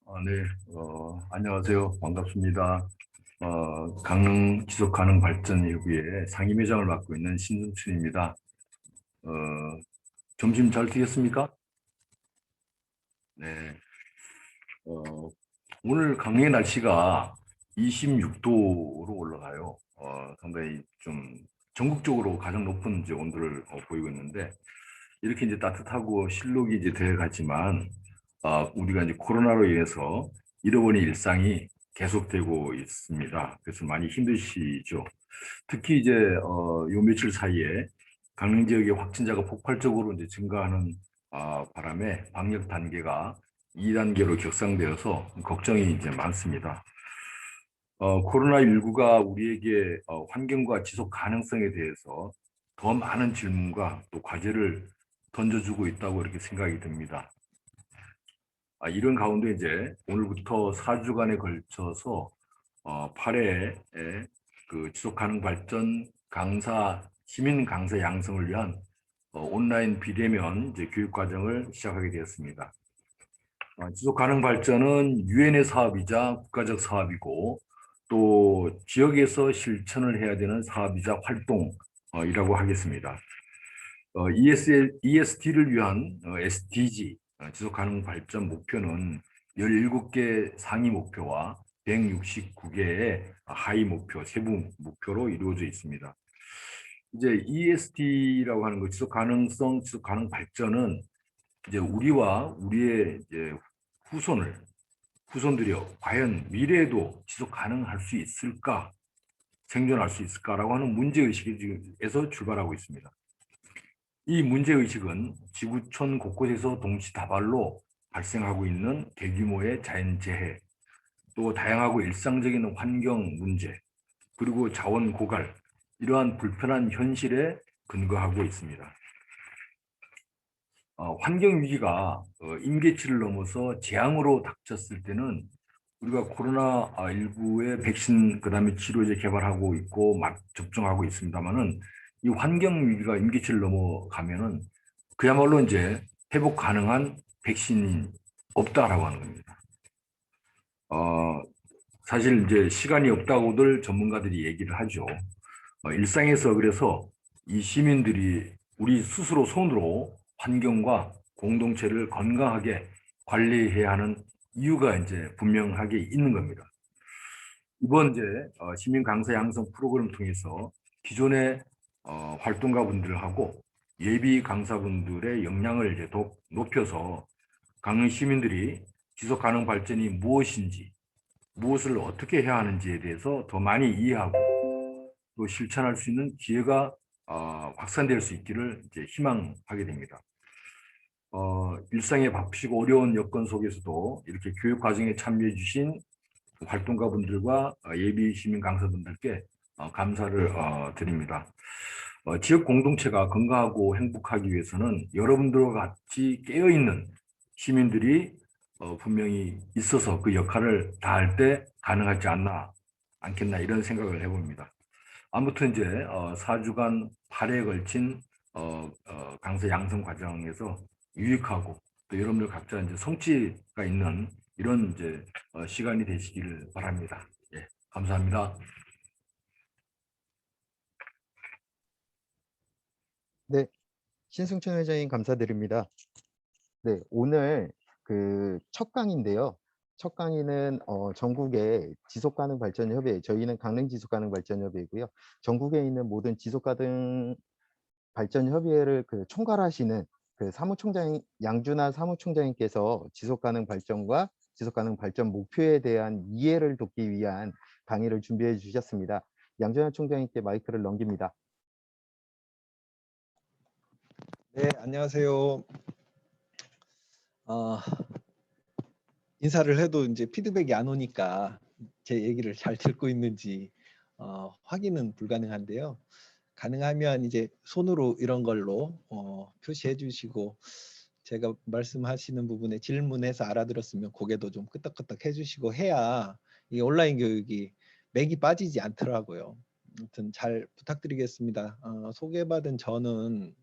네, 안녕하세요. 반갑습니다. 강릉 지속가능 발전 일부의 상임회장을 맡고 있는 신승춘입니다. 어, 점심 잘 드셨습니까? 네. 어, 오늘 강릉의 날씨가 26도로 올라가요. 상당히 좀 전국적으로 가장 높은 이제 온도를 보이고 있는데, 이렇게 이제 따뜻하고 실록이 이제 되어 가지만, 우리가 이제 코로나로 인해서 잃어버린 일상이 계속되고 있습니다. 그래서 많이 힘드시죠. 특히 이제 요 며칠 사이에 강릉 지역의 확진자가 폭발적으로 이제 증가하는 바람에 방역 단계가 2단계로 격상되어서 걱정이 이제 많습니다. 코로나19가 우리에게 환경과 지속 가능성에 대해서 더 많은 질문과 또 과제를 던져주고 있다고 이렇게 생각이 듭니다. 이런 가운데 이제 오늘부터 4주간에 걸쳐서 8회 그 지속 가능 발전 강사 시민 강사 양성을 위한 온라인 비대면 이제 교육 과정을 시작하게 되었습니다. 지속 가능 발전은 유엔의 사업이자 국가적 사업이고 또 지역에서 실천을 해야 되는 사업이자 활동이라고 하겠습니다. ESD를 위한 SDG, 지속 가능 발전 목표는 17개 상위 목표와 169개의 하위 목표, 세부 목표로 이루어져 있습니다. 이제 ESD라고 하는 거, 지속 가능성, 지속 가능 발전은 이제 우리와 우리의 이제 후손들이요, 과연 미래에도 지속 가능할 수 있을까, 생존할 수 있을까라고 하는 문제의식에서 출발하고 있습니다. 이 문제의식은 지구촌 곳곳에서 동시다발로 발생하고 있는 대규모의 자연재해, 또 다양하고 일상적인 환경 문제, 그리고 자원 고갈, 이러한 불편한 현실에 근거하고 있습니다. 환경 위기가 임계치를 넘어서 재앙으로 닥쳤을 때는 우리가 코로나19의 백신, 그다음에 치료제 개발하고 있고 막 접종하고 있습니다만은 이 환경 위기가 임계치를 넘어가면은 그야말로 이제 회복 가능한 백신이 없다라고 하는 겁니다. 어, 사실 이제 시간이 없다고들 전문가들이 얘기를 하죠. 일상에서 그래서 이 시민들이 우리 스스로 손으로 환경과 공동체를 건강하게 관리해야 하는 이유가 이제 분명하게 있는 겁니다. 이번 이제 시민 강사 양성 프로그램을 통해서 기존의 활동가분들하고 예비 강사분들의 역량을 이제 높여서 강릉 시민들이 지속 가능 발전이 무엇인지, 무엇을 어떻게 해야 하는지에 대해서 더 많이 이해하고 또 실천할 수 있는 기회가 확산될 수 있기를 이제 희망하게 됩니다. 일상의 바쁘시고 어려운 여건 속에서도 이렇게 교육 과정에 참여해 주신 활동가분들과 예비 시민 강사분들께 감사를 드립니다. 지역 공동체가 건강하고 행복하기 위해서는 여러분들과 같이 깨어있는 시민들이 분명히 있어서 그 역할을 다할 때 가능하지 않겠나 이런 생각을 해봅니다. 아무튼 이제 4주간 8회에 걸친 강사 양성 과정에서 유익하고 또 여러분들 각자 이제 성취가 있는 이런 이제 시간이 되시기를 바랍니다. 예, 감사합니다. 네, 신승천 회장님 감사드립니다. 네, 오늘 그 첫 강의인데요. 첫 강의는 전국의 지속가능발전협의회, 저희는 강릉 지속가능발전협의회고요. 전국에 있는 모든 지속가능 발전협의회를 그 총괄하시는 그 사무총장 양준하 사무총장님께서 지속가능 발전과 지속가능 발전 목표에 대한 이해를 돕기 위한 강의를 준비해 주셨습니다. 양준하 총장님께 마이크를 넘깁니다. 네, 안녕하세요. 인사를 해도 이제 피드백이 안 오니까 제 얘기를 잘 듣고 있는지 확인은 불가능한데요. 가능하면 이제 손으로 이런 걸로 표시해 주시고 제가 말씀하시는 부분에 질문해서 알아들었으면 고개도 좀 끄덕끄덕 해주시고 해야 이 온라인 교육이 맥이 빠지지 않더라고요. 아무튼 잘 부탁드리겠습니다. 소개받은 저는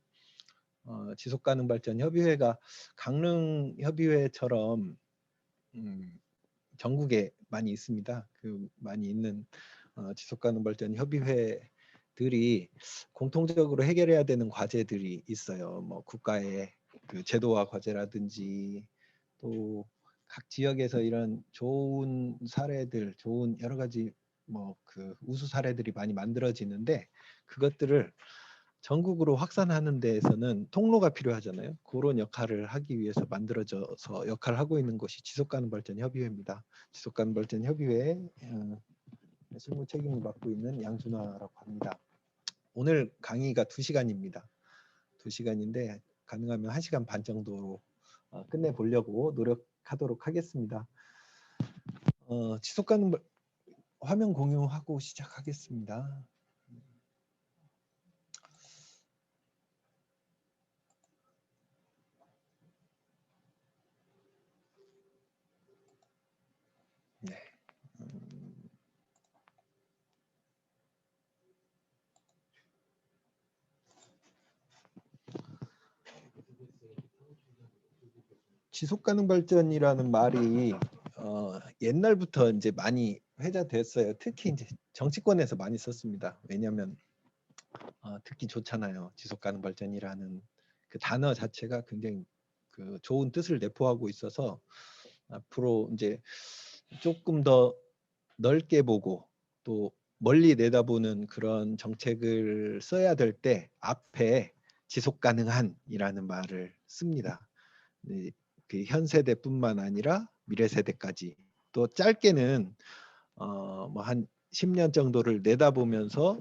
지속가능발전협의회가 강릉협의회처럼 전국에 많이 있습니다. 그 많이 있는 지속가능 발전 협의회들이 공통적으로 해결해야 되는 과제들이 있어요. 뭐 국가의 그 제도화 과제라든지 또 각 지역에서 이런 좋은 사례들, 좋은 여러 가지 뭐 그 우수 사례들이 많이 만들어지는데 그것들을 전국으로 확산하는 데에서는 통로가 필요하잖아요. 그런 역할을 하기 위해서 만들어져서 역할을 하고 있는 것이 지속가능 발전 협의회입니다. 지속가능 발전 협의회 실무 책임을 맡고 있는 양준화라고 합니다. 오늘 강의가 2시간입니다. 2시간인데 가능하면 1시간 반 정도로 끝내보려고 노력하도록 하겠습니다. 지속가능 화면 공유하고 시작하겠습니다. 네. 지속가능 발전이라는 말이 옛날부터 이제 많이 회자됐어요. 특히 이제 정치권에서 많이 썼습니다. 왜냐하면 듣기 좋잖아요. 지속가능 발전이라는 그 단어 자체가 굉장히 그 좋은 뜻을 내포하고 있어서 앞으로 이제 조금 더 넓게 보고 또 멀리 내다보는 그런 정책을 써야 될 때 앞에 지속가능한이라는 말을 씁니다. 그 현 세대뿐만 아니라 미래 세대까지 또 짧게는 뭐 한 10년 정도를 내다보면서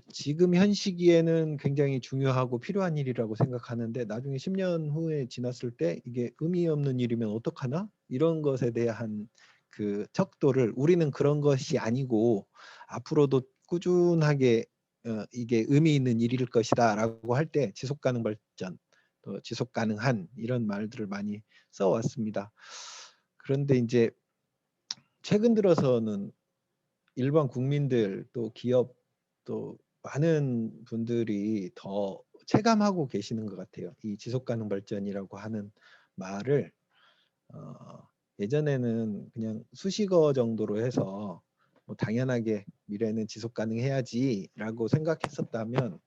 지금 현 시기에는 굉장히 중요하고 필요한 일이라고 생각하는데 나중에 10년 후에 지났을 때 이게 의미 없는 일이면 어떡하나? 이런 것에 대한 그 척도를 우리는 그런 것이 아니고 앞으로도 꾸준하게 이게 의미 있는 일일 것이다 라고 할 때 지속가능 발전 또 지속가능한 이런 말들을 많이 써왔습니다. 그런데 이제 최근 들어서는 일반 국민들 또 기업 또 많은 분들이 더 체감하고 계시는 것 같아요. 이 지속가능 발전이라고 하는 말을 예전에는 그냥 수식어 정도로 해서 뭐 당연하게 미래는 지속 가능해야지라고 생각했었다면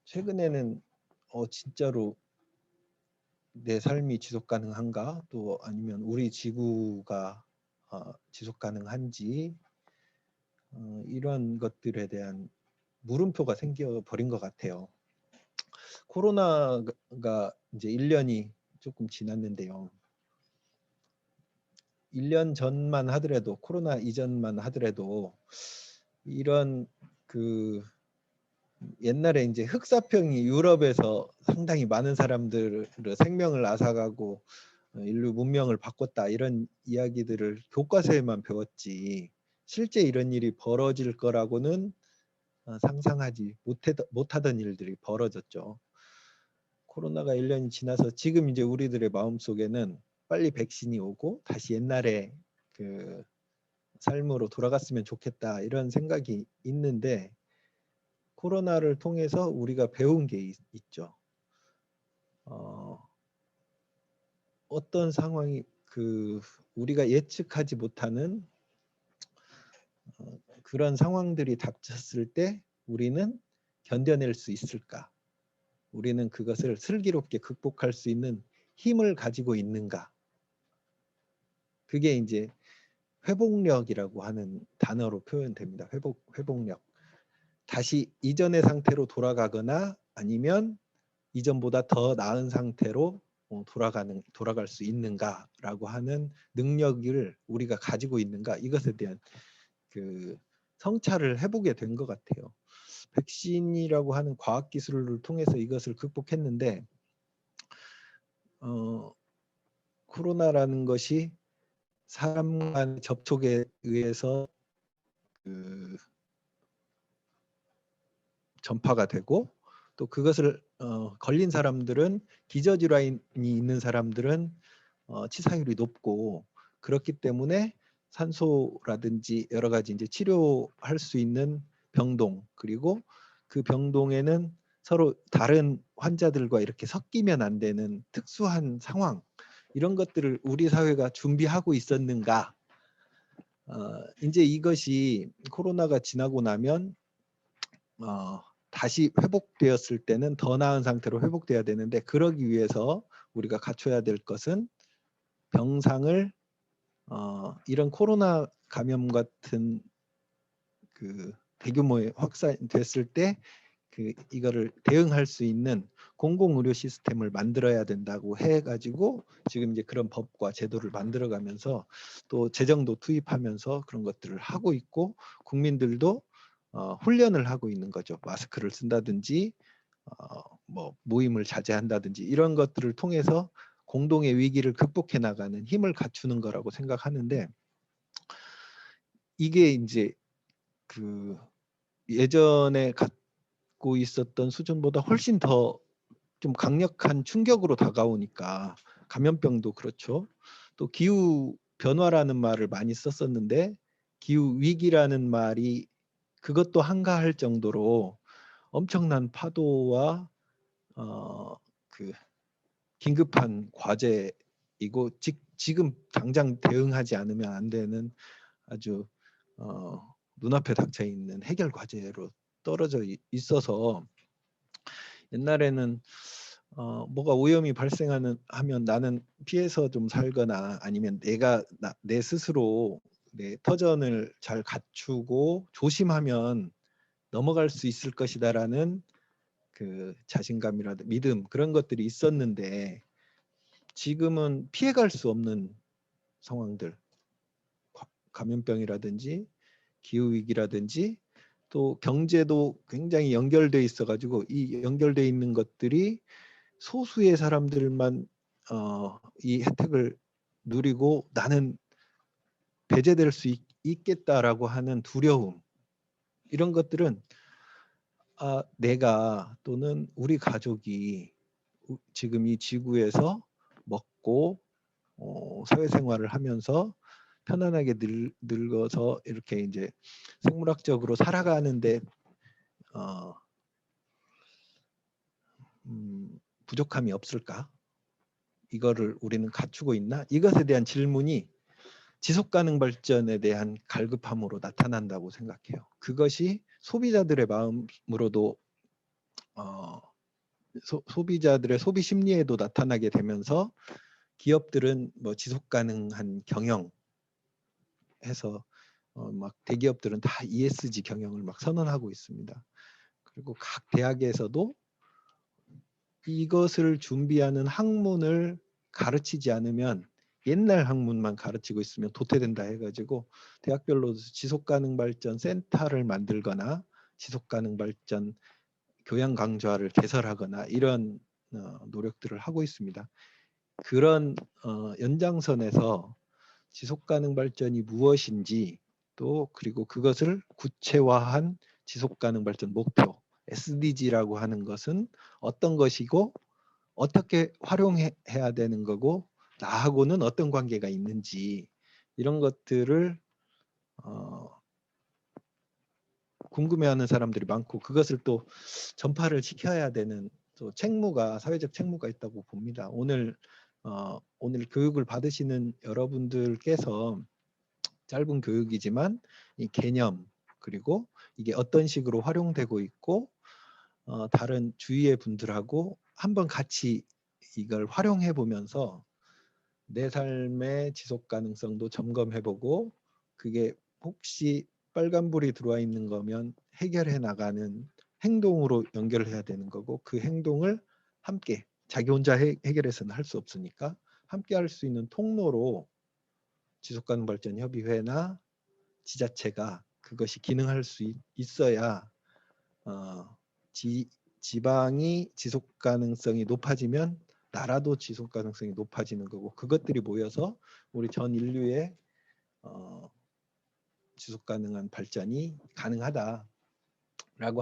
최근에는 진짜로 내 삶이 지속 가능한가? 또 아니면 우리 지구가 지속 가능한지 이런 것들에 대한 물음표가 생겨 버린 것 같아요. 코로나가 이제 1년이 조금 지났는데요. 1년 전만 하더라도 코로나 이전만 하더라도 이런 그 옛날에 이제 흑사병이 유럽에서 상당히 많은 사람들의 생명을 앗아가고 인류 문명을 바꿨다 이런 이야기들을 교과서에만 배웠지 실제 이런 일이 벌어질 거라고는 상상하지 못하던 일들이 벌어졌죠. 코로나가 1년이 지나서 지금 이제 우리들의 마음속에는 빨리 백신이 오고 다시 옛날에 그 삶으로 돌아갔으면 좋겠다 이런 생각이 있는데 코로나를 통해서 우리가 배운 게 있죠. 어떤 상황이 그 우리가 예측하지 못하는 그런 상황들이 닥쳤을 때 우리는 견뎌낼 수 있을까? 우리는 그것을 슬기롭게 극복할 수 있는 힘을 가지고 있는가? 그게 이제 회복력이라고 하는 단어로 표현됩니다. 회복력. 다시 이전의 상태로 돌아가거나 아니면 이전보다 더 나은 상태로 돌아갈 수 있는가라고 하는 능력을 우리가 가지고 있는가 이것에 대한 그 성찰을 해보게 된 것 같아요. 백신이라고 하는 과학 기술을 통해서 이것을 극복했는데 코로나라는 것이 사람 간 접촉에 의해서 그 전파가 되고 또 그것을 걸린 사람들은 기저질환이 있는 사람들은 치사율이 높고 그렇기 때문에 산소라든지 여러 가지 이제 치료할 수 있는 병동 그리고 그 병동에는 서로 다른 환자들과 이렇게 섞이면 안 되는 특수한 상황 이런 것들을 우리 사회가 준비하고 있었는가? 이제 이것이 코로나가 지나고 나면 다시 회복되었을 때는 더 나은 상태로 회복돼야 되는데, 그러기 위해서 우리가 갖춰야 될 것은 병상을 이런 코로나 감염 같은 그 대규모의 확산됐을 때 이거를 대응할 수 있는 공공의료 시스템을 만들어야 된다고 해가지고 지금 이제 그런 법과 제도를 만들어가면서 또 재정도 투입하면서 그런 것들을 하고 있고, 국민들도 훈련을 하고 있는 거죠. 마스크를 쓴다든지 뭐 모임을 자제한다든지 이런 것들을 통해서 공동의 위기를 극복해 나가는 힘을 갖추는 거라고 생각하는데, 이게 이제 그 예전에 갖고 있었던 수준보다 훨씬 더 좀 강력한 충격으로 다가오니까, 감염병도 그렇죠. 또 기후 변화라는 말을 많이 썼었는데 기후 위기라는 말이 그것도 한가할 정도로 엄청난 파도와 그 긴급한 과제이고, 지금 당장 대응하지 않으면 안 되는 아주 눈앞에 닥쳐 있는 해결 과제로 떨어져 있어서, 옛날에는 뭐가 오염이 하면 나는 피해서 좀 살거나, 아니면 내 스스로 내 터전을 잘 갖추고 조심하면 넘어갈 수 있을 것이다라는 그 자신감이라든 믿음, 그런 것들이 있었는데, 지금은 피해갈 수 없는 상황들, 감염병이라든지 기후위기라든지 또 경제도 굉장히 연결돼 있어가지고, 이 연결돼 있는 것들이 소수의 사람들만 이 혜택을 누리고 나는 배제될 수 있겠다라고 하는 두려움, 이런 것들은 내가 또는 우리 가족이 지금 이 지구에서 먹고 사회생활을 하면서 편안하게 늙어서 이렇게 이제 생물학적으로 살아가는데 부족함이 없을까? 이거를 우리는 갖추고 있나? 이것에 대한 질문이 지속가능 발전에 대한 갈급함으로 나타난다고 생각해요. 그것이 소비자들의 마음으로도 소비자들의 소비 심리에도 나타나게 되면서, 기업들은 뭐 지속가능한 경영 해서 막 대기업들은 다 ESG 경영을 막 선언하고 있습니다. 그리고 각 대학에서도 이것을 준비하는 학문을 가르치지 않으면, 옛날 학문만 가르치고 있으면 도태된다 해가지고 대학별로 지속가능 발전 센터를 만들거나 지속가능 발전 교양 강좌를 개설하거나 이런 노력들을 하고 있습니다. 그런 연장선에서 지속가능 발전이 무엇인지, 또 그리고 그것을 구체화한 지속가능 발전 목표 SDG라고 하는 것은 어떤 것이고 어떻게 활용해야 되는 거고, 나하고는 어떤 관계가 있는지, 이런 것들을 궁금해하는 사람들이 많고, 그것을 또 전파를 시켜야 되는 또 사회적 책무가 있다고 봅니다. 오늘 교육을 받으시는 여러분들께서 짧은 교육이지만 이 개념, 그리고 이게 어떤 식으로 활용되고 있고 다른 주위의 분들하고 한번 같이 이걸 활용해 보면서 내 삶의 지속 가능성도 점검해보고, 그게 혹시 빨간불이 들어와 있는 거면 해결해 나가는 행동으로 연결해야 되는 거고, 그 행동을 함께, 자기 혼자 해결해서는 할 수 없으니까 함께 할 수 있는 통로로 지속가능발전협의회나 지자체가 그것이 기능할 수 있어야 지방이 지속 가능성이 높아지면 나라도 지속 가능성이 높아지는 거고, 그것들이 모여서 우리 전 인류의 지속 가능한 발전이 가능하다라고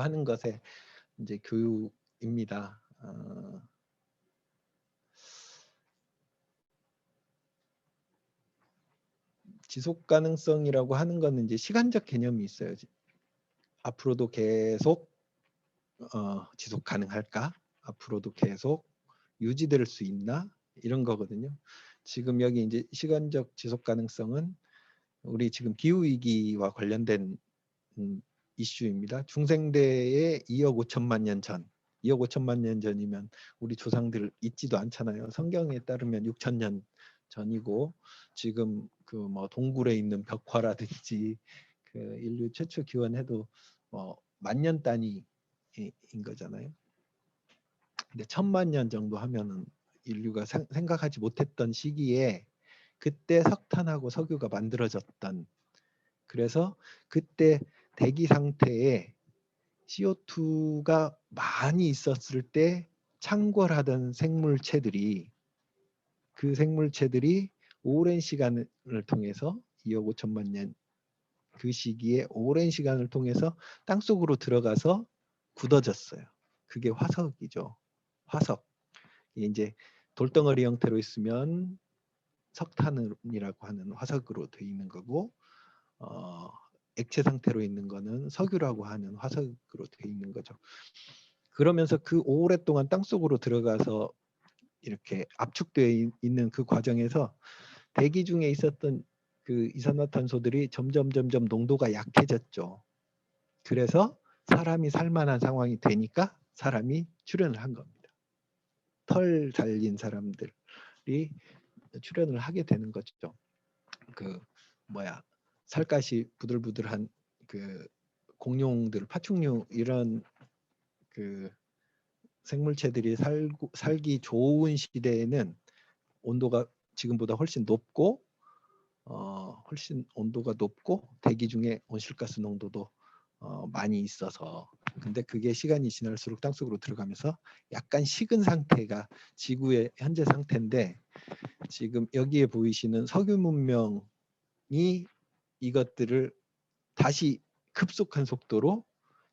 하는 것에 이제 교육입니다. 지속 가능성이라고 하는 거는 이제 시간적 개념이 있어요. 앞으로도 계속 지속 가능할까? 앞으로도 계속 유지될 수 있나? 이런 거거든요. 지금 여기 이제 시간적 지속 가능성은 우리 지금 기후 위기와 관련된 이슈입니다. 중생대의 2억 5천만 년 전, 2억 5천만 년 전이면 우리 조상들 있지도 않잖아요. 성경에 따르면 6천 년 전이고 지금 그 뭐 동굴에 있는 벽화라든지 그 인류 최초 기원해도 뭐 만년 단위인 거잖아요. 근데 1,000만 년 정도 하면은 인류가 생각하지 못했던 시기에 그때 석탄하고 석유가 만들어졌던, 그래서 그때 대기 상태에 CO2가 많이 있었을 때 창궐하던 생물체들이, 그 생물체들이 오랜 시간을 통해서 2억 5천만 년 그 시기에 오랜 시간을 통해서 땅속으로 들어가서 굳어졌어요. 그게 화석이죠. 화석. 이제 돌덩어리 형태로 있으면 석탄이라고 하는 화석으로 되어 있는 거고, 액체 상태로 있는 거는 석유라고 하는 화석으로 되어 있는 거죠. 그러면서 그 오랫동안 땅속으로 들어가서 이렇게 압축되어 있는 그 과정에서 대기 중에 있었던 그 이산화탄소들이 점점 농도가 약해졌죠. 그래서 사람이 살만한 상황이 되니까 사람이 출현을 한 겁니다. 털 달린 사람들이 출현을 하게 되는 거죠. 그 뭐야, 살갗이 부들부들한 그 공룡들, 파충류 이런 그 생물체들이 살기 좋은 시대에는 온도가 지금보다 훨씬 높고 훨씬 온도가 높고 대기 중에 온실가스 농도도 많이 있어서, 근데 그게 시간이 지날수록 땅속으로 들어가면서 약간 식은 상태가 지구의 현재 상태인데, 지금 여기에 보이시는 석유 문명이 이것들을 다시 급속한 속도로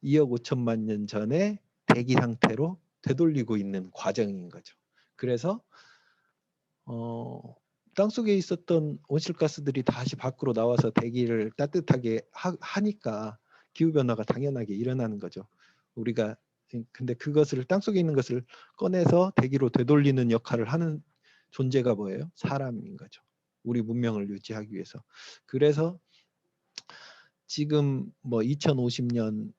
2억 5천만 년 전에 대기 상태로 되돌리고 있는 과정인 거죠. 그래서 땅속에 있었던 온실가스들이 다시 밖으로 나와서 대기를 따뜻하게 하니까 기후변화가 당연하게 일어나는 거죠. 우리가 근데 그것을, 땅속에 있는 것을 꺼내서 대기로 되돌리는 역할을 하는 존재가 뭐예요? 사람인 거죠. 우리 문명을 유지하기 위해서. 그래서 지금 뭐 2050년까지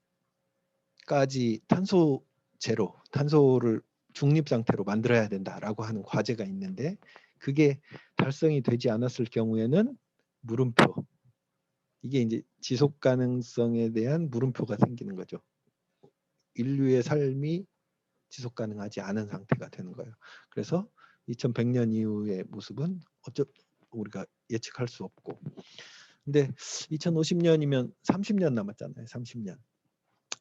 탄소 제로, 탄소를 중립 상태로 만들어야 된다라고 하는 과제가 있는데, 그게 달성이 되지 않았을 경우에는 물음표, 이게 이제 지속 가능성에 대한 물음표가 생기는 거죠. 인류의 삶이 지속 가능하지 않은 상태가 되는 거예요. 그래서 2100년 이후의 모습은 우리가 예측할 수 없고, 근데 2050년이면 30년 남았잖아요. 30년.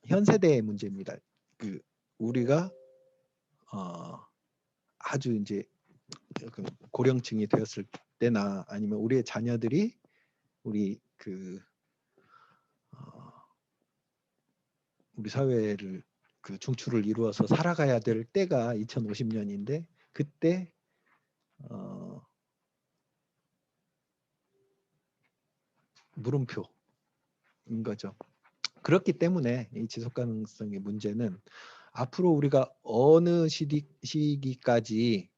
현 세대의 문제입니다. 그 우리가 아주 이제 고령층이 되었을 때나 아니면 우리의 자녀들이 우리 우리 사회를 그 중추를 이루어서 살아가야 될 때가 2050년인데 그때 물음표인 거죠. 그렇기 때문에 이 지속 가능성의 문제는 앞으로 우리가 어느 시기까지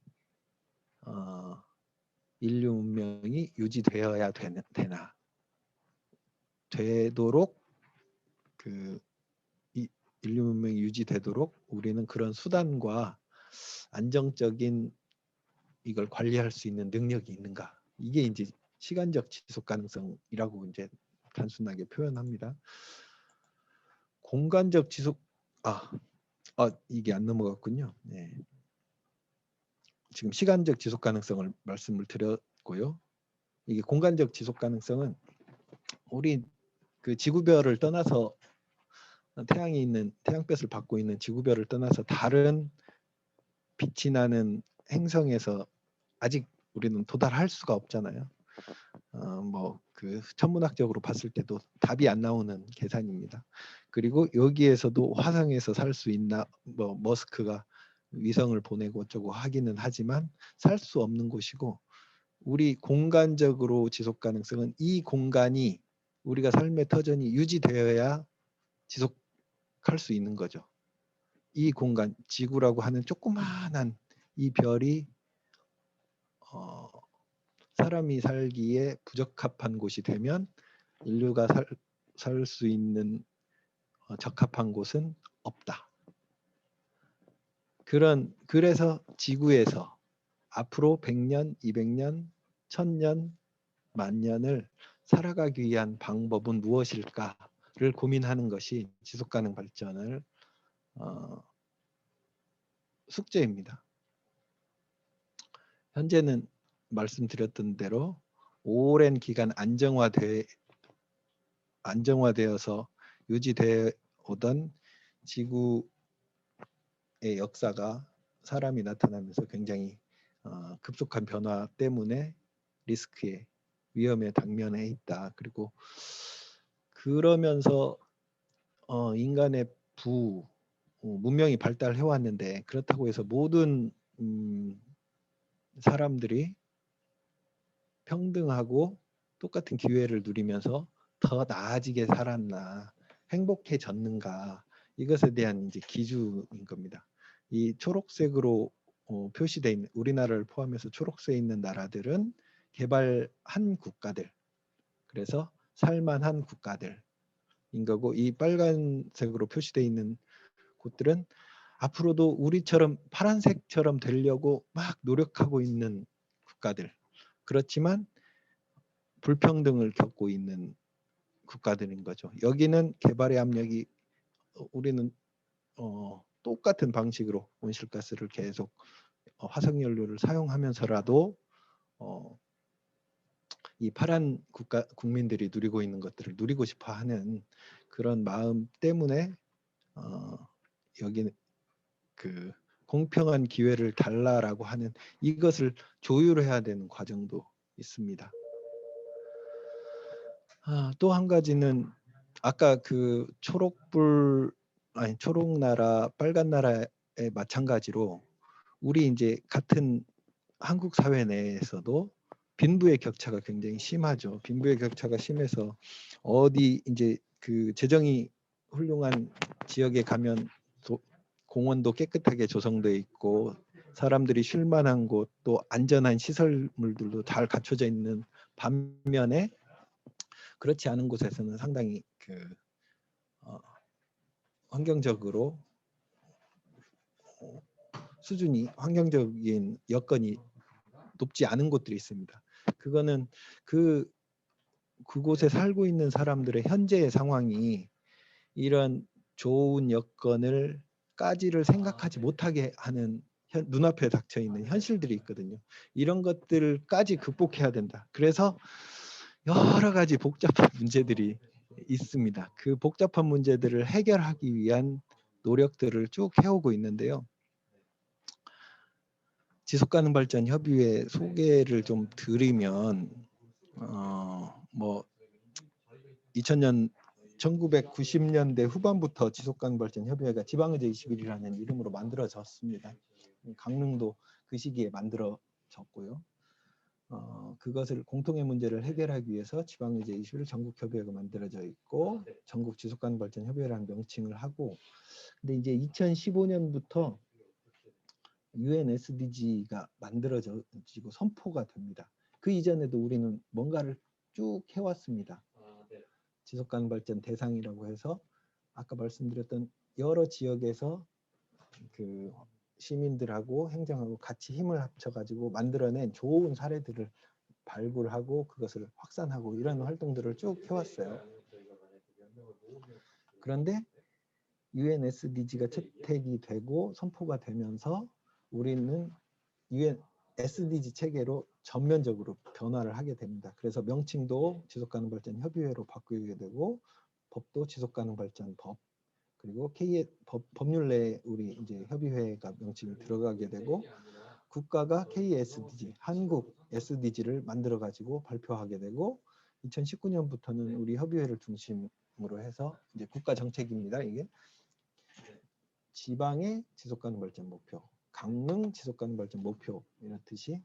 인류 문명이 유지되어야 되나, 되도록 인류 문명이 유지되도록 우리는 그런 수단과 안정적인 이걸 관리할 수 있는 능력이 있는가, 이게 이제 시간적 지속 가능성이라고 이제 단순하게 표현합니다. 공간적 지속, 이게 안 넘어갔군요. 네. 지금 시간적 지속 가능성을 말씀을 드렸고요. 이게 공간적 지속 가능성은 우리 그 지구별을 떠나서, 태양이 있는, 태양볕을 받고 있는 지구별을 떠나서 다른 빛이 나는 행성에서 아직 우리는 도달할 수가 없잖아요. 뭐 그 천문학적으로 봤을 때도 답이 안 나오는 계산입니다. 그리고 여기에서도 화성에서 살 수 있나, 뭐 머스크가 위성을 보내고 어쩌고 하기는 하지만 살 수 없는 곳이고, 우리 공간적으로 지속 가능성은 이 공간이 우리가 삶의 터전이 유지되어야 지속할 수 있는 거죠. 이 공간, 지구라고 하는 조그마한 이 별이 사람이 살기에 부적합한 곳이 되면 인류가 살 수 있는 적합한 곳은 없다. 그래서 지구에서 앞으로 100년, 200년, 1000년, 만년을 살아가기 위한 방법은 무엇일까를 고민하는 것이 지속가능 발전을 숙제입니다. 현재는 말씀드렸던 대로 오랜 기간 안정화되어서 유지되어 오던 지구의 역사가 사람이 나타나면서 굉장히 급속한 변화 때문에 리스크에 위험에 당면해 있다. 그리고 그러면서 인간의 문명이 발달해 왔는데 그렇다고 해서 모든 사람들이 평등하고 똑같은 기회를 누리면서 더 나아지게 살았나, 행복해졌는가, 이것에 대한 이제 기준인 겁니다. 이 초록색으로 표시되어 있는 우리나라를 포함해서 초록색에 있는 나라들은 개발한 국가들, 그래서 살만한 국가들인 거고, 이 빨간색으로 표시되어 있는 곳들은 앞으로도 우리처럼 파란색처럼 되려고 막 노력하고 있는 국가들, 그렇지만 불평등을 겪고 있는 국가들인 거죠. 여기는 개발의 압력이 우리는 똑같은 방식으로 온실가스를 계속 화석연료를 사용하면서라도 이 파란 국민들이 누리고 있는 것들을 누리고 싶어하는 그런 마음 때문에 여기는 그 공평한 기회를 달라라고 하는 이것을 조율해야 되는 과정도 있습니다. 또 한 가지는 아까 그 초록나라, 빨간 나라에 마찬가지로 우리 이제 같은 한국 사회 내에서도 빈부의 격차가 굉장히 심하죠. 빈부의 격차가 심해서 어디 이제 그 재정이 훌륭한 지역에 가면 공원도 깨끗하게 조성되어 있고 사람들이 쉴 만한 곳, 또 안전한 시설물들도 잘 갖춰져 있는 반면에 그렇지 않은 곳에서는 상당히 환경적으로 수준이 환경적인 여건이 높지 않은 곳들이 있습니다. 그거는 그곳에 살고 있는 사람들의 현재의 상황이 이런 좋은 여건을 까지를 생각하지 못하게 하는 눈앞에 닥쳐 있는 현실들이 있거든요. 이런 것들까지 극복해야 된다. 그래서 여러 가지 복잡한 문제들이 있습니다. 그 복잡한 문제들을 해결하기 위한 노력들을 쭉 해오고 있는데요. 지속가능발전 협의회 소개를 좀 드리면 2000년 1990년대 후반부터 지속가능발전 협의회가 지방의제 21이라는 이름으로 만들어졌습니다. 강릉도 그 시기에 만들어졌고요. 그것을 공통의 문제를 해결하기 위해서 지방의제 21 전국협의회가 만들어져 있고 전국 지속가능발전 협의회라는 명칭을 하고, 근데 이제 2015년부터 UN SDG가 만들어지고 선포가 됩니다. 그 이전에도 우리는 뭔가를 쭉 해왔습니다. 지속가능발전 대상이라고 해서 아까 말씀드렸던 여러 지역에서 그 시민들하고 행정하고 같이 힘을 합쳐가지고 만들어낸 좋은 사례들을 발굴하고 그것을 확산하고 이런 활동들을 쭉 해왔어요. 그런데 UN SDG가 채택이 되고 선포가 되면서 우리는 UN SDG 체계로 전면적으로 변화를 하게 됩니다. 그래서 명칭도 지속가능발전 협의회로 바꾸게 되고 법도 지속가능발전법, 그리고 법률 내에 우리 이제 협의회가 명칭이 들어가게 되고 국가가 KSDG, 한국 SDG를 만들어 가지고 발표하게 되고 2019년부터는 우리 협의회를 중심으로 해서 이제 국가 정책입니다. 이게 지방의 지속가능발전 목표, 강릉 지속가능발전 목표 이렇듯이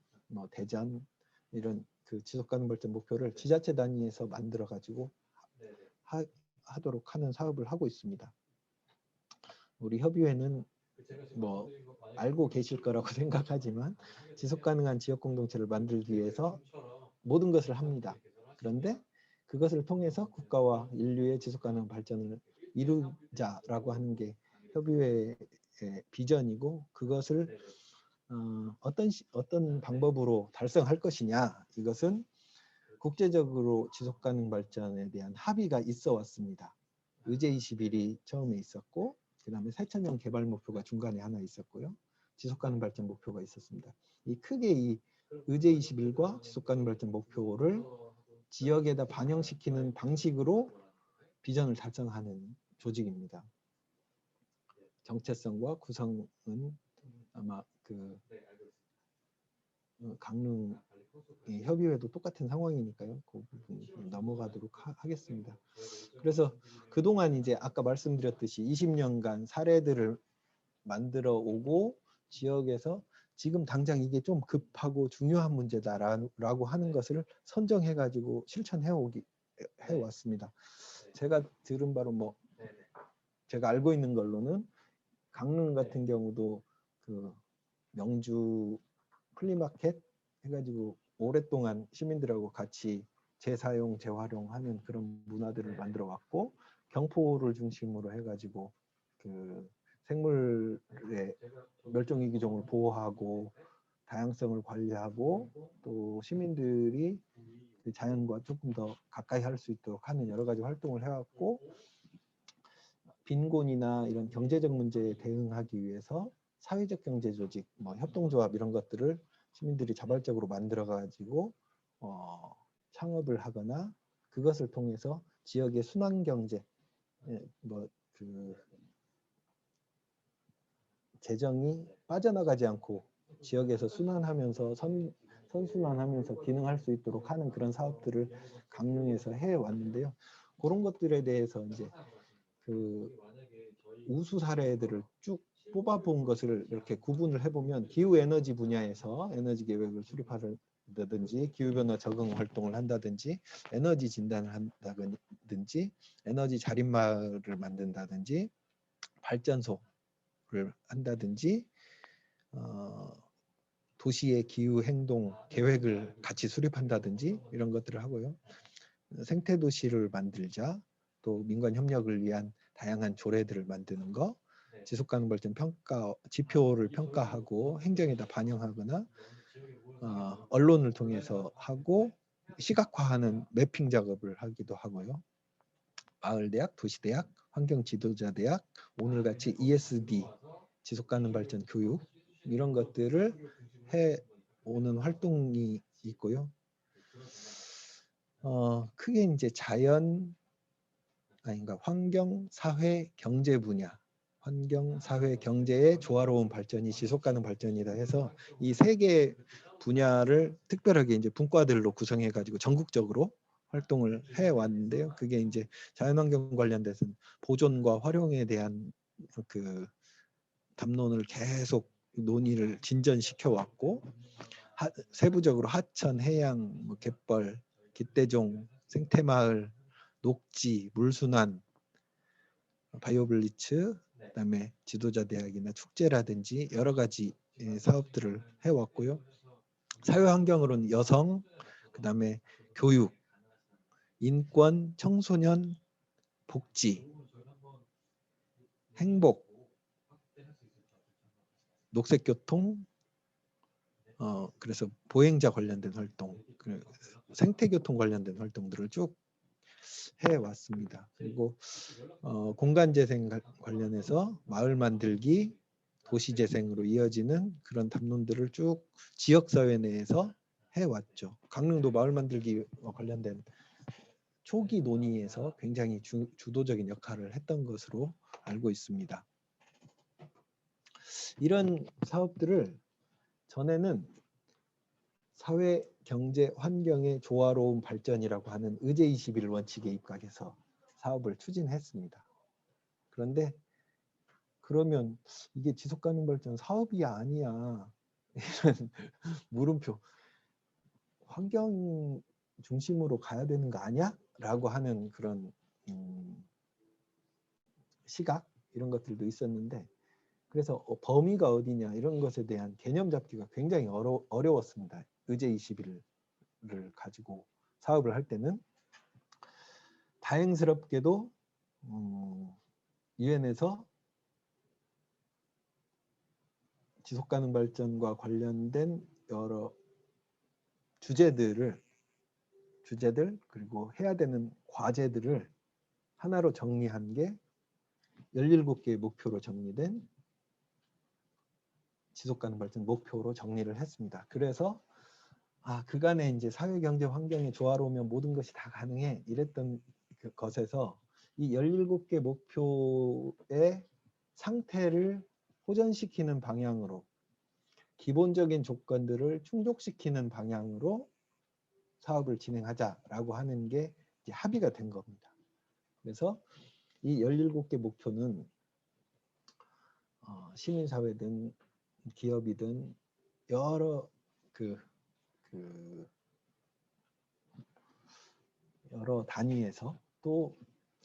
대전 이런 그 지속가능발전 목표를 지자체 단위에서 만들어 가지고 하도록 하는 사업을 하고 있습니다. 우리 협의회는 알고 계실 거라고 생각하지만 지속가능한 지역 공동체를 만들기 위해서 모든 것을 합니다. 그런데 그것을 통해서 국가와 인류의 지속가능한 발전을 이루자라고 하는 게 협의회의 비전이고, 그것을 어떤 방법으로 달성할 것이냐, 이것은 국제적으로 지속가능 발전에 대한 합의가 있어 왔습니다. 의제 21이 처음에 있었고, 그 다음에 4천년 개발 목표가 중간에 하나 있었고요. 지속가능 발전 목표가 있었습니다. 크게 이 의제 21과 지속가능 발전 목표를 지역에다 반영시키는 방식으로 비전을 달성하는 조직입니다. 정체성과 구성은 아마 그 강릉 협의회도 똑같은 상황이니까요. 그 부분 넘어가도록 하겠습니다. 그래서 그동안 이제 아까 말씀드렸듯이 20년간 사례들을 만들어 오고, 지역에서 지금 당장 이게 좀 급하고 중요한 문제다라고 하는 것을 선정해 가지고 실천해 왔습니다. 제가 들은 바로 제가 알고 있는 걸로는 강릉 같은 경우도 그 명주 플리마켓 해가지고 오랫동안 시민들하고 같이 재사용, 재활용하는 그런 문화들을 만들어 왔고, 경포를 중심으로 해가지고 그 생물의 멸종위기종을 보호하고 다양성을 관리하고, 또 시민들이 그 자연과 조금 더 가까이 할 수 있도록 하는 여러 가지 활동을 해왔고, 빈곤이나 이런 경제적 문제에 대응하기 위해서 사회적 경제 조직, 협동조합 이런 것들을 시민들이 자발적으로 만들어 가지고 창업을 하거나, 그것을 통해서 지역의 순환 경제, 그 재정이 빠져나가지 않고 지역에서 순환하면서 선순환하면서 기능할 수 있도록 하는 그런 사업들을 강릉에서 해 왔는데요. 그런 것들에 대해서 이제 그 우수 사례들을 쭉 뽑아본 것을 이렇게 구분을 해보면, 기후 에너지 분야에서 에너지 계획을 수립한다든지, 기후변화 적응 활동을 한다든지, 에너지 진단을 한다든지, 에너지 자립마을을 만든다든지, 발전소를 한다든지, 도시의 기후 행동 계획을 같이 수립한다든지 이런 것들을 하고요. 생태 도시를 만들자, 또 민관 협력을 위한 다양한 조례들을 만드는 거, 지속가능 발전 평가 지표를 평가하고 행정에다 반영하거나, 언론을 통해서 하고 시각화하는 매핑 작업을 하기도 하고요. 마을대학, 도시대학, 환경지도자대학, 오늘같이 ESD 지속가능 발전 교육, 이런 것들을 해 오는 활동이 있고요. 크게 이제 환경, 사회, 경제 분야, 환경, 사회, 경제의 조화로운 발전이 지속가능 발전이다 해서 이 세 개 분야를 특별하게 이제 분과들로 구성해 가지고 전국적으로 활동을 해 왔는데요. 그게 이제 자연환경 관련돼서는 보존과 활용에 대한 그 담론을 계속 논의를 진전시켜 왔고, 세부적으로 하천, 해양, 갯벌, 깃대종, 생태마을, 녹지, 물순환, 바이오블리츠, 그다음에 지도자 대학이나 축제라든지 여러 가지 사업들을 해왔고요. 사회환경으로는 여성, 그다음에 교육, 인권, 청소년, 복지, 행복, 녹색교통, 그래서 보행자 관련된 활동, 생태교통 관련된 활동들을 쭉 해왔습니다. 그리고 공간재생 관련해서 마을 만들기, 도시재생으로 이어지는 그런 담론들을 쭉 지역사회 내에서 해왔죠. 강릉도 마을 만들기와 관련된 초기 논의에서 굉장히 주도적인 역할을 했던 것으로 알고 있습니다. 이런 사업들을 전에는 사회, 경제, 환경의 조화로운 발전이라고 하는 의제 21 원칙에 입각해서 사업을 추진했습니다. 그런데 그러면 이게 지속가능 발전 사업이 아니야, 이런 물음표, 환경 중심으로 가야 되는 거 아니야? 라고 하는 그런 시각, 이런 것들도 있었는데, 그래서 범위가 어디냐 이런 것에 대한 개념 잡기가 굉장히 어려웠습니다. 의제 21을 가지고 사업을 할 때는 다행스럽게도 유엔에서 지속가능 발전과 관련된 여러 주제들 그리고 해야 되는 과제들을 하나로 정리한 게 17개의 목표로 정리된 지속가능 발전 목표로 정리를 했습니다. 그래서 그간에 이제 사회 경제 환경이 조화로우면 모든 것이 다 가능해 이랬던 그 것에서 이 17개 목표의 상태를 호전시키는 방향으로 기본적인 조건들을 충족시키는 방향으로 사업을 진행하자라고 하는 게 이제 합의가 된 겁니다. 그래서 이 17개 목표는 시민사회든 기업이든 여러 여러 단위에서 또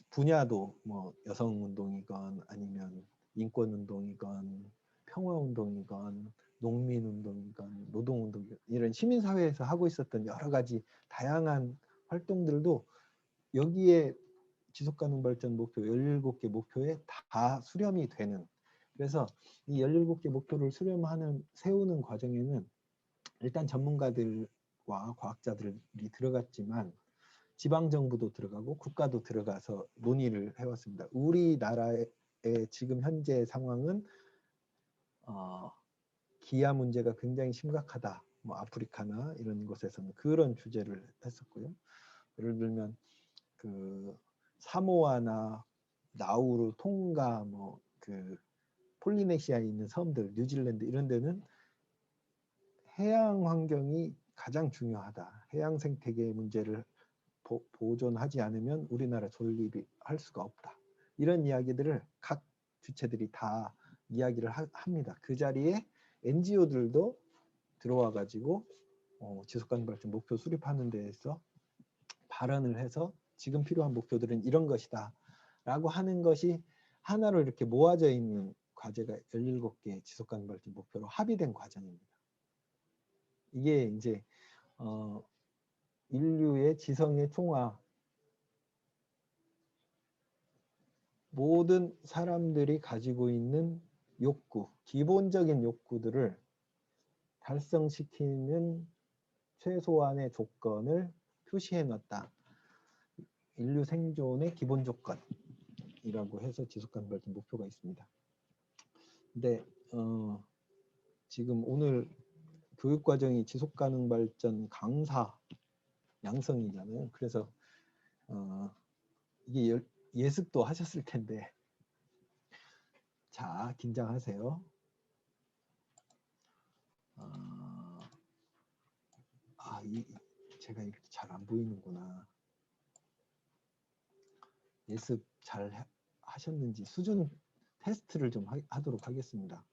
분야도 뭐 여성운동이건 아니면 인권운동이건 평화운동이건 농민운동이건 노동운동 이런 시민사회에서 하고 있었던 여러 가지 다양한 활동들도 여기에 지속가능 발전 목표 17개 목표에 다 수렴이 되는 그래서 이 17개 목표를 세우는 과정에는 일단 전문가들과 과학자들이 들어갔지만 지방정부도 들어가고 국가도 들어가서 논의를 해왔습니다. 우리나라의 지금 현재 상황은 기아 문제가 굉장히 심각하다. 뭐 아프리카나 이런 곳에서는 그런 주제를 했었고요. 예를 들면 그 사모아나 나우루, 통가, 뭐 그 폴리네시아에 있는 섬들, 뉴질랜드 이런 데는 해양 환경이 가장 중요하다. 해양 생태계 문제를 보존하지 않으면 우리나라 존립이 할 수가 없다. 이런 이야기들을 각 주체들이 다 이야기를 합니다. 그 자리에 NGO들도 들어와 가지고 지속가능 발전 목표 수립하는 데에서 발언을 해서 지금 필요한 목표들은 이런 것이다 라고 하는 것이 하나로 이렇게 모아져 있는 과제가 17개 지속가능 발전 목표로 합의된 과정입니다. 이게 이제 인류의 지성의 총화 모든 사람들이 가지고 있는 욕구, 기본적인 욕구들을 달성시키는 최소한의 조건을 표시해 놨다. 인류 생존의 기본 조건이라고 해서 지속가능 발전 목표가 있습니다. 근데 지금 오늘 교육과정이 지속가능 발전 강사 양성이잖아요. 그래서 이게 예습도 하셨을 텐데 자 긴장하세요. 제가 이렇게 잘 안 보이는구나. 예습 잘 하셨는지 수준 테스트를 좀 하도록 하겠습니다.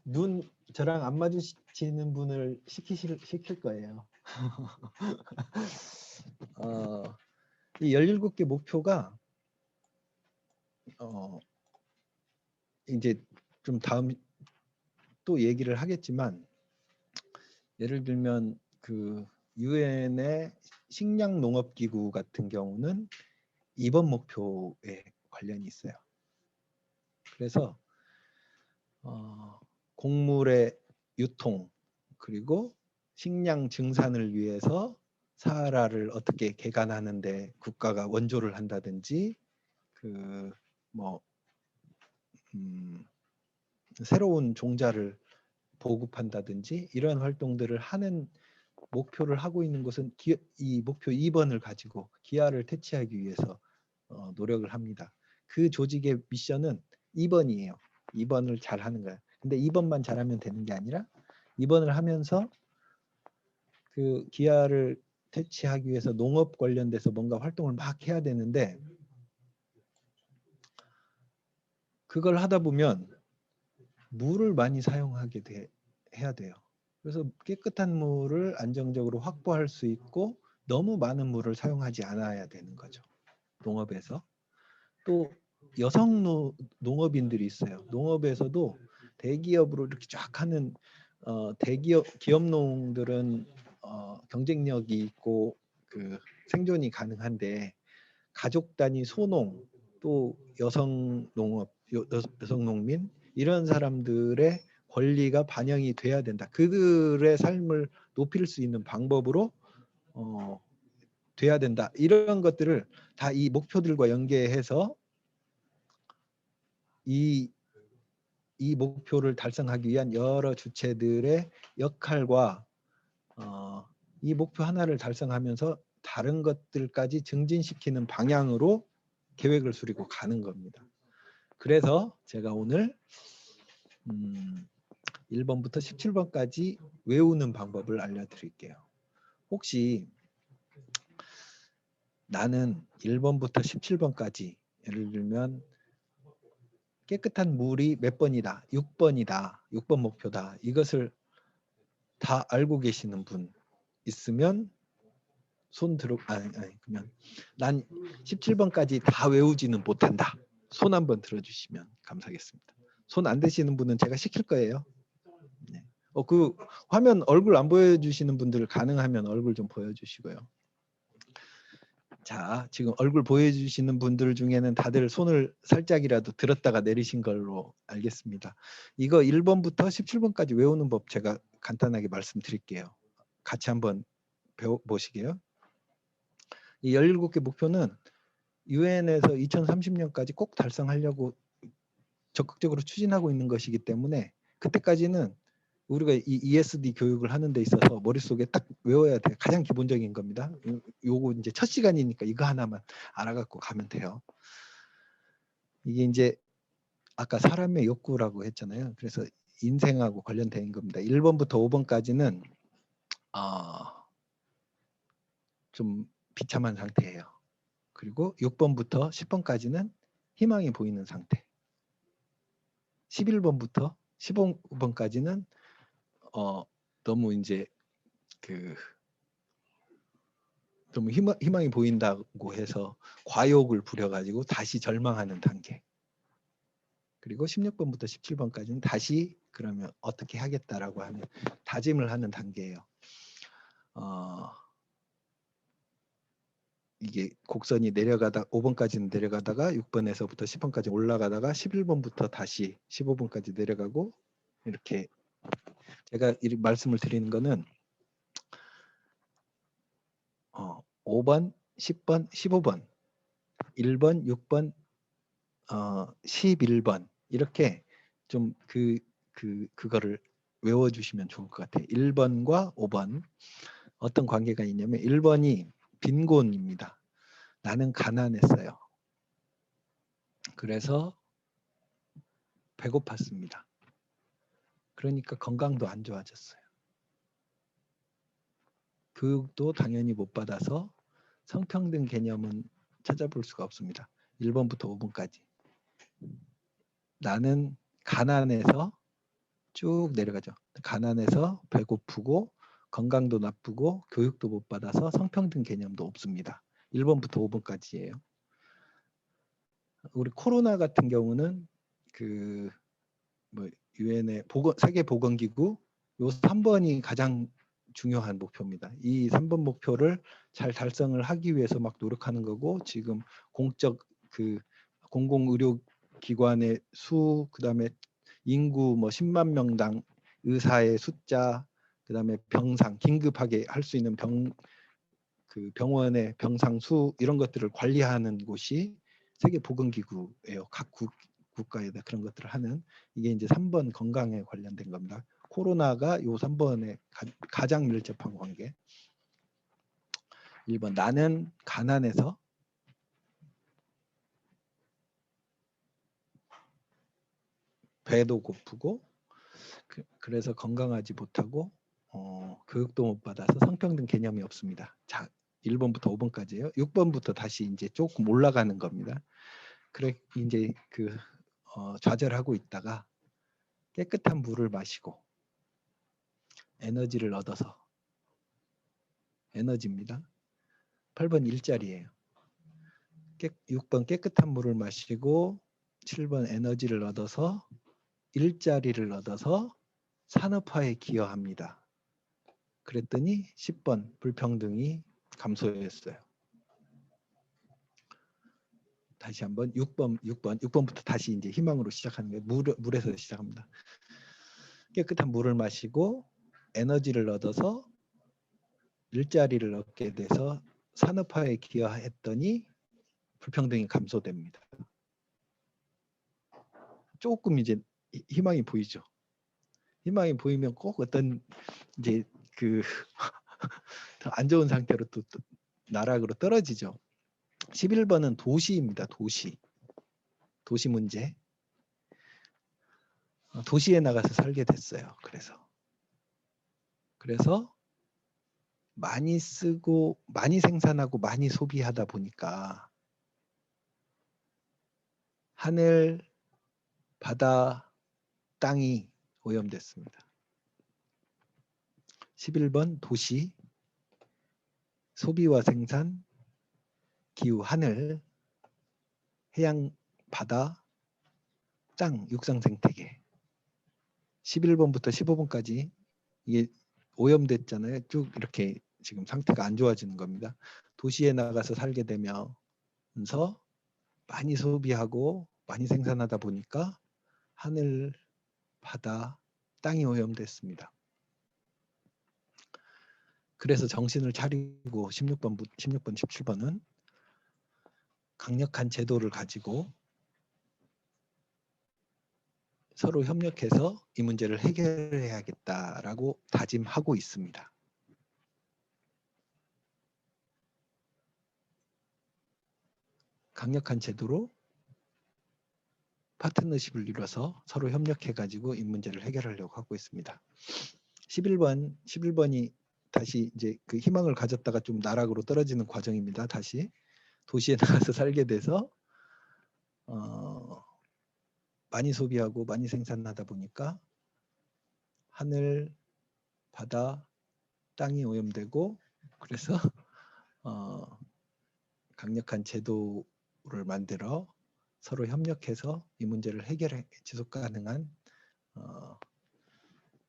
눈 저랑 안 마주치는 분을 시킬 거예요. 이 17개 목표가 이제 좀 다음 또 얘기를 하겠지만 예를 들면 그 유엔의 식량농업기구 같은 경우는 이번 목표에 관련이 있어요. 그래서 곡물의 유통 그리고 식량 증산을 위해서 사하라를 어떻게 개간하는데 국가가 원조를 한다든지 새로운 종자를 보급한다든지 이런 활동들을 하는 목표를 하고 있는 곳은 이 목표 2번을 가지고 기아를 퇴치하기 위해서 노력을 합니다. 그 조직의 미션은 2번이에요. 2번을 잘 하는 거야. 근데 2번만 잘하면 되는 게 아니라 2번을 하면서 그 기아를 퇴치하기 위해서 농업 관련돼서 뭔가 활동을 막 해야 되는데 그걸 하다 보면 물을 많이 사용하게 해야 돼요. 그래서 깨끗한 물을 안정적으로 확보할 수 있고 너무 많은 물을 사용하지 않아야 되는 거죠. 농업에서. 또 여성 농업인들이 있어요. 농업에서도 대기업으로 이렇게 쫙 하는 대기업 기업농들은 경쟁력이 있고 그 생존이 가능한데 가족 단위 소농 또 여성 농업 여성 농민 이런 사람들의 권리가 반영이 돼야 된다. 그들의 삶을 높일 수 있는 방법으로 돼야 된다. 이런 것들을 다 이 목표들과 연계해서 이 목표를 달성하기 위한 여러 주체들의 역할과 이 목표 하나를 달성하면서 다른 것들까지 증진시키는 방향으로 계획을 수리고 가는 겁니다. 그래서 제가 오늘 1번부터 17번까지 외우는 방법을 알려드릴게요. 혹시 나는 1번부터 17번까지 예를 들면 깨끗한 물이 몇 번이다, 6번이다, 6번 목표다. 이것을 다 알고 계시는 분 있으면 손 들어 그냥 난 17번까지 다 외우지는 못한다. 손 한번 들어주시면 감사하겠습니다. 손 안 드시는 분은 제가 시킬 거예요. 네. 그 화면 얼굴 안 보여주시는 분들 가능하면 얼굴 좀 보여주시고요. 자, 지금 얼굴 보여주시는 분들 중에는 다들 손을 살짝이라도 들었다가 내리신 걸로 알겠습니다. 이거 1번부터 17번까지 외우는 법 제가 간단하게 말씀드릴게요. 같이 한번 배워보시게요. 이 17개 목표는 유엔에서 2030년까지 꼭 달성하려고 적극적으로 추진하고 있는 것이기 때문에 그때까지는 우리가 이 ESD 교육을 하는 데 있어서 머릿속에 딱 외워야 돼. 가장 기본적인 겁니다. 요거 이제 첫 시간이니까 이거 하나만 알아갖고 가면 돼요. 이게 이제 아까 사람의 욕구라고 했잖아요. 그래서 인생하고 관련된 겁니다. 1번부터 5번까지는 좀 비참한 상태예요. 그리고 6번부터 10번까지는 희망이 보이는 상태. 11번부터 15번까지는 너무 이제 너무 희망이 보인다고 해서 과욕을 부려가지고 다시 절망하는 단계. 그리고 16번부터 17번까지는 다시 그러면 어떻게 하겠다라고 하는 다짐을 하는 단계예요. 이게 곡선이 내려가다 5번까지는 내려가다가 6번에서부터 10번까지 올라가다가 11번부터 다시 15번까지 내려가고 이렇게 제가 이 말씀을 드리는 거는 5번, 10번, 15번, 1번, 6번, 11번 이렇게 좀 그거를 외워주시면 좋을 것 같아요. 1번과 5번 어떤 관계가 있냐면 1번이 빈곤입니다. 나는 가난했어요. 그래서 배고팠습니다. 그러니까 건강도 안 좋아졌어요. 교육도 당연히 못 받아서 성평등 개념은 찾아볼 수가 없습니다. 1번부터 5번까지. 나는 가난해서 쭉 내려가죠. 가난해서 배고프고 건강도 나쁘고 교육도 못 받아서 성평등 개념도 없습니다. 1번부터 5번까지예요. 우리 코로나 같은 경우는 유엔의 세계보건기구 요 3번이 가장 중요한 목표입니다. 이 3번 목표를 잘 달성을 하기 위해서 막 노력하는 거고 지금 공공의료기관의 수 그다음에 인구 10만 명당 의사의 숫자 그다음에 병상 긴급하게 할 수 있는 병원의 병상 수 이런 것들을 관리하는 곳이 세계보건기구예요. 각 국가에다 그런 것들을 하는 이게 이제 3번 건강에 관련된 겁니다. 코로나가 요 3번에 가장 밀접한 관계. 1번 나는 가난해서 배도 고프고 그래서 건강하지 못하고 교육도 못 받아서 성평등 개념이 없습니다. 자, 1번부터 5번까지예요. 6번부터 다시 이제 조금 올라가는 겁니다. 그래 이제 좌절하고 있다가 깨끗한 물을 마시고 에너지를 얻어서 에너지입니다. 8번 일자리예요. 6번 깨끗한 물을 마시고 7번 에너지를 얻어서 일자리를 얻어서 산업화에 기여합니다. 그랬더니 10번 불평등이 감소했어요. 다시 한번 6번부터 다시 이제 희망으로 시작하는 거예요. 물에서 시작합니다. 깨끗한 물을 마시고 에너지를 얻어서 일자리를 얻게 돼서 산업화에 기여했더니 불평등이 감소됩니다. 조금 이제 희망이 보이죠. 희망이 보이면 꼭 어떤 이제 그 더 안 좋은 상태로 또 나락으로 떨어지죠. 11번은 도시입니다. 도시 문제. 도시에 나가서 살게 됐어요. 그래서 많이 쓰고 많이 생산하고 많이 소비하다 보니까 하늘, 바다, 땅이 오염됐습니다. 11번 도시, 소비와 생산, 기후, 하늘, 해양, 바다, 땅, 육상 생태계. 11번부터 15번까지 이게 오염됐잖아요. 쭉 이렇게 지금 상태가 안 좋아지는 겁니다. 도시에 나가서 살게 되면서 많이 소비하고 많이 생산하다 보니까 하늘, 바다, 땅이 오염됐습니다. 그래서 정신을 차리고 16번, 17번은 강력한 제도를 가지고 서로 협력해서 이 문제를 해결해야겠다라고 다짐하고 있습니다. 강력한 제도로 파트너십을 이뤄서 서로 협력해가지고 이 문제를 해결하려고 하고 있습니다. 11번이 다시 이제 그 희망을 가졌다가 좀 나락으로 떨어지는 과정입니다. 다시 도시에 나가서 살게 돼서 많이 소비하고 많이 생산하다 보니까 하늘, 바다, 땅이 오염되고 그래서 강력한 제도를 만들어 서로 협력해서 이 문제를 해결해 지속 가능한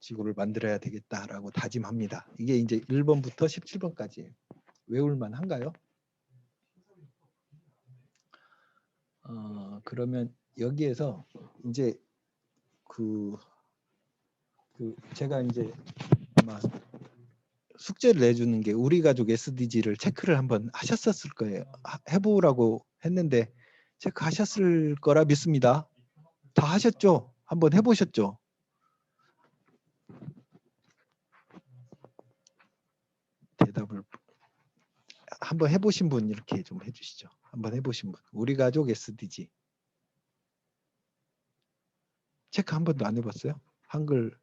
지구를 만들어야 되겠다라고 다짐합니다. 이게 이제 1번부터 17번까지 외울만 한가요? 그러면 여기에서 이제 제가 이제 아마 숙제를 내주는 게 우리 가족 SDG를 체크를 한번 하셨었을 거예요. 해보라고 했는데 체크하셨을 거라 믿습니다. 다 하셨죠? 한번 해보셨죠? 대답을 한번 해보신 분 이렇게 좀 해주시죠. 한번 해보신 분. 우리 가족 SDG 체크 한 번도 안 해봤어요? 한글로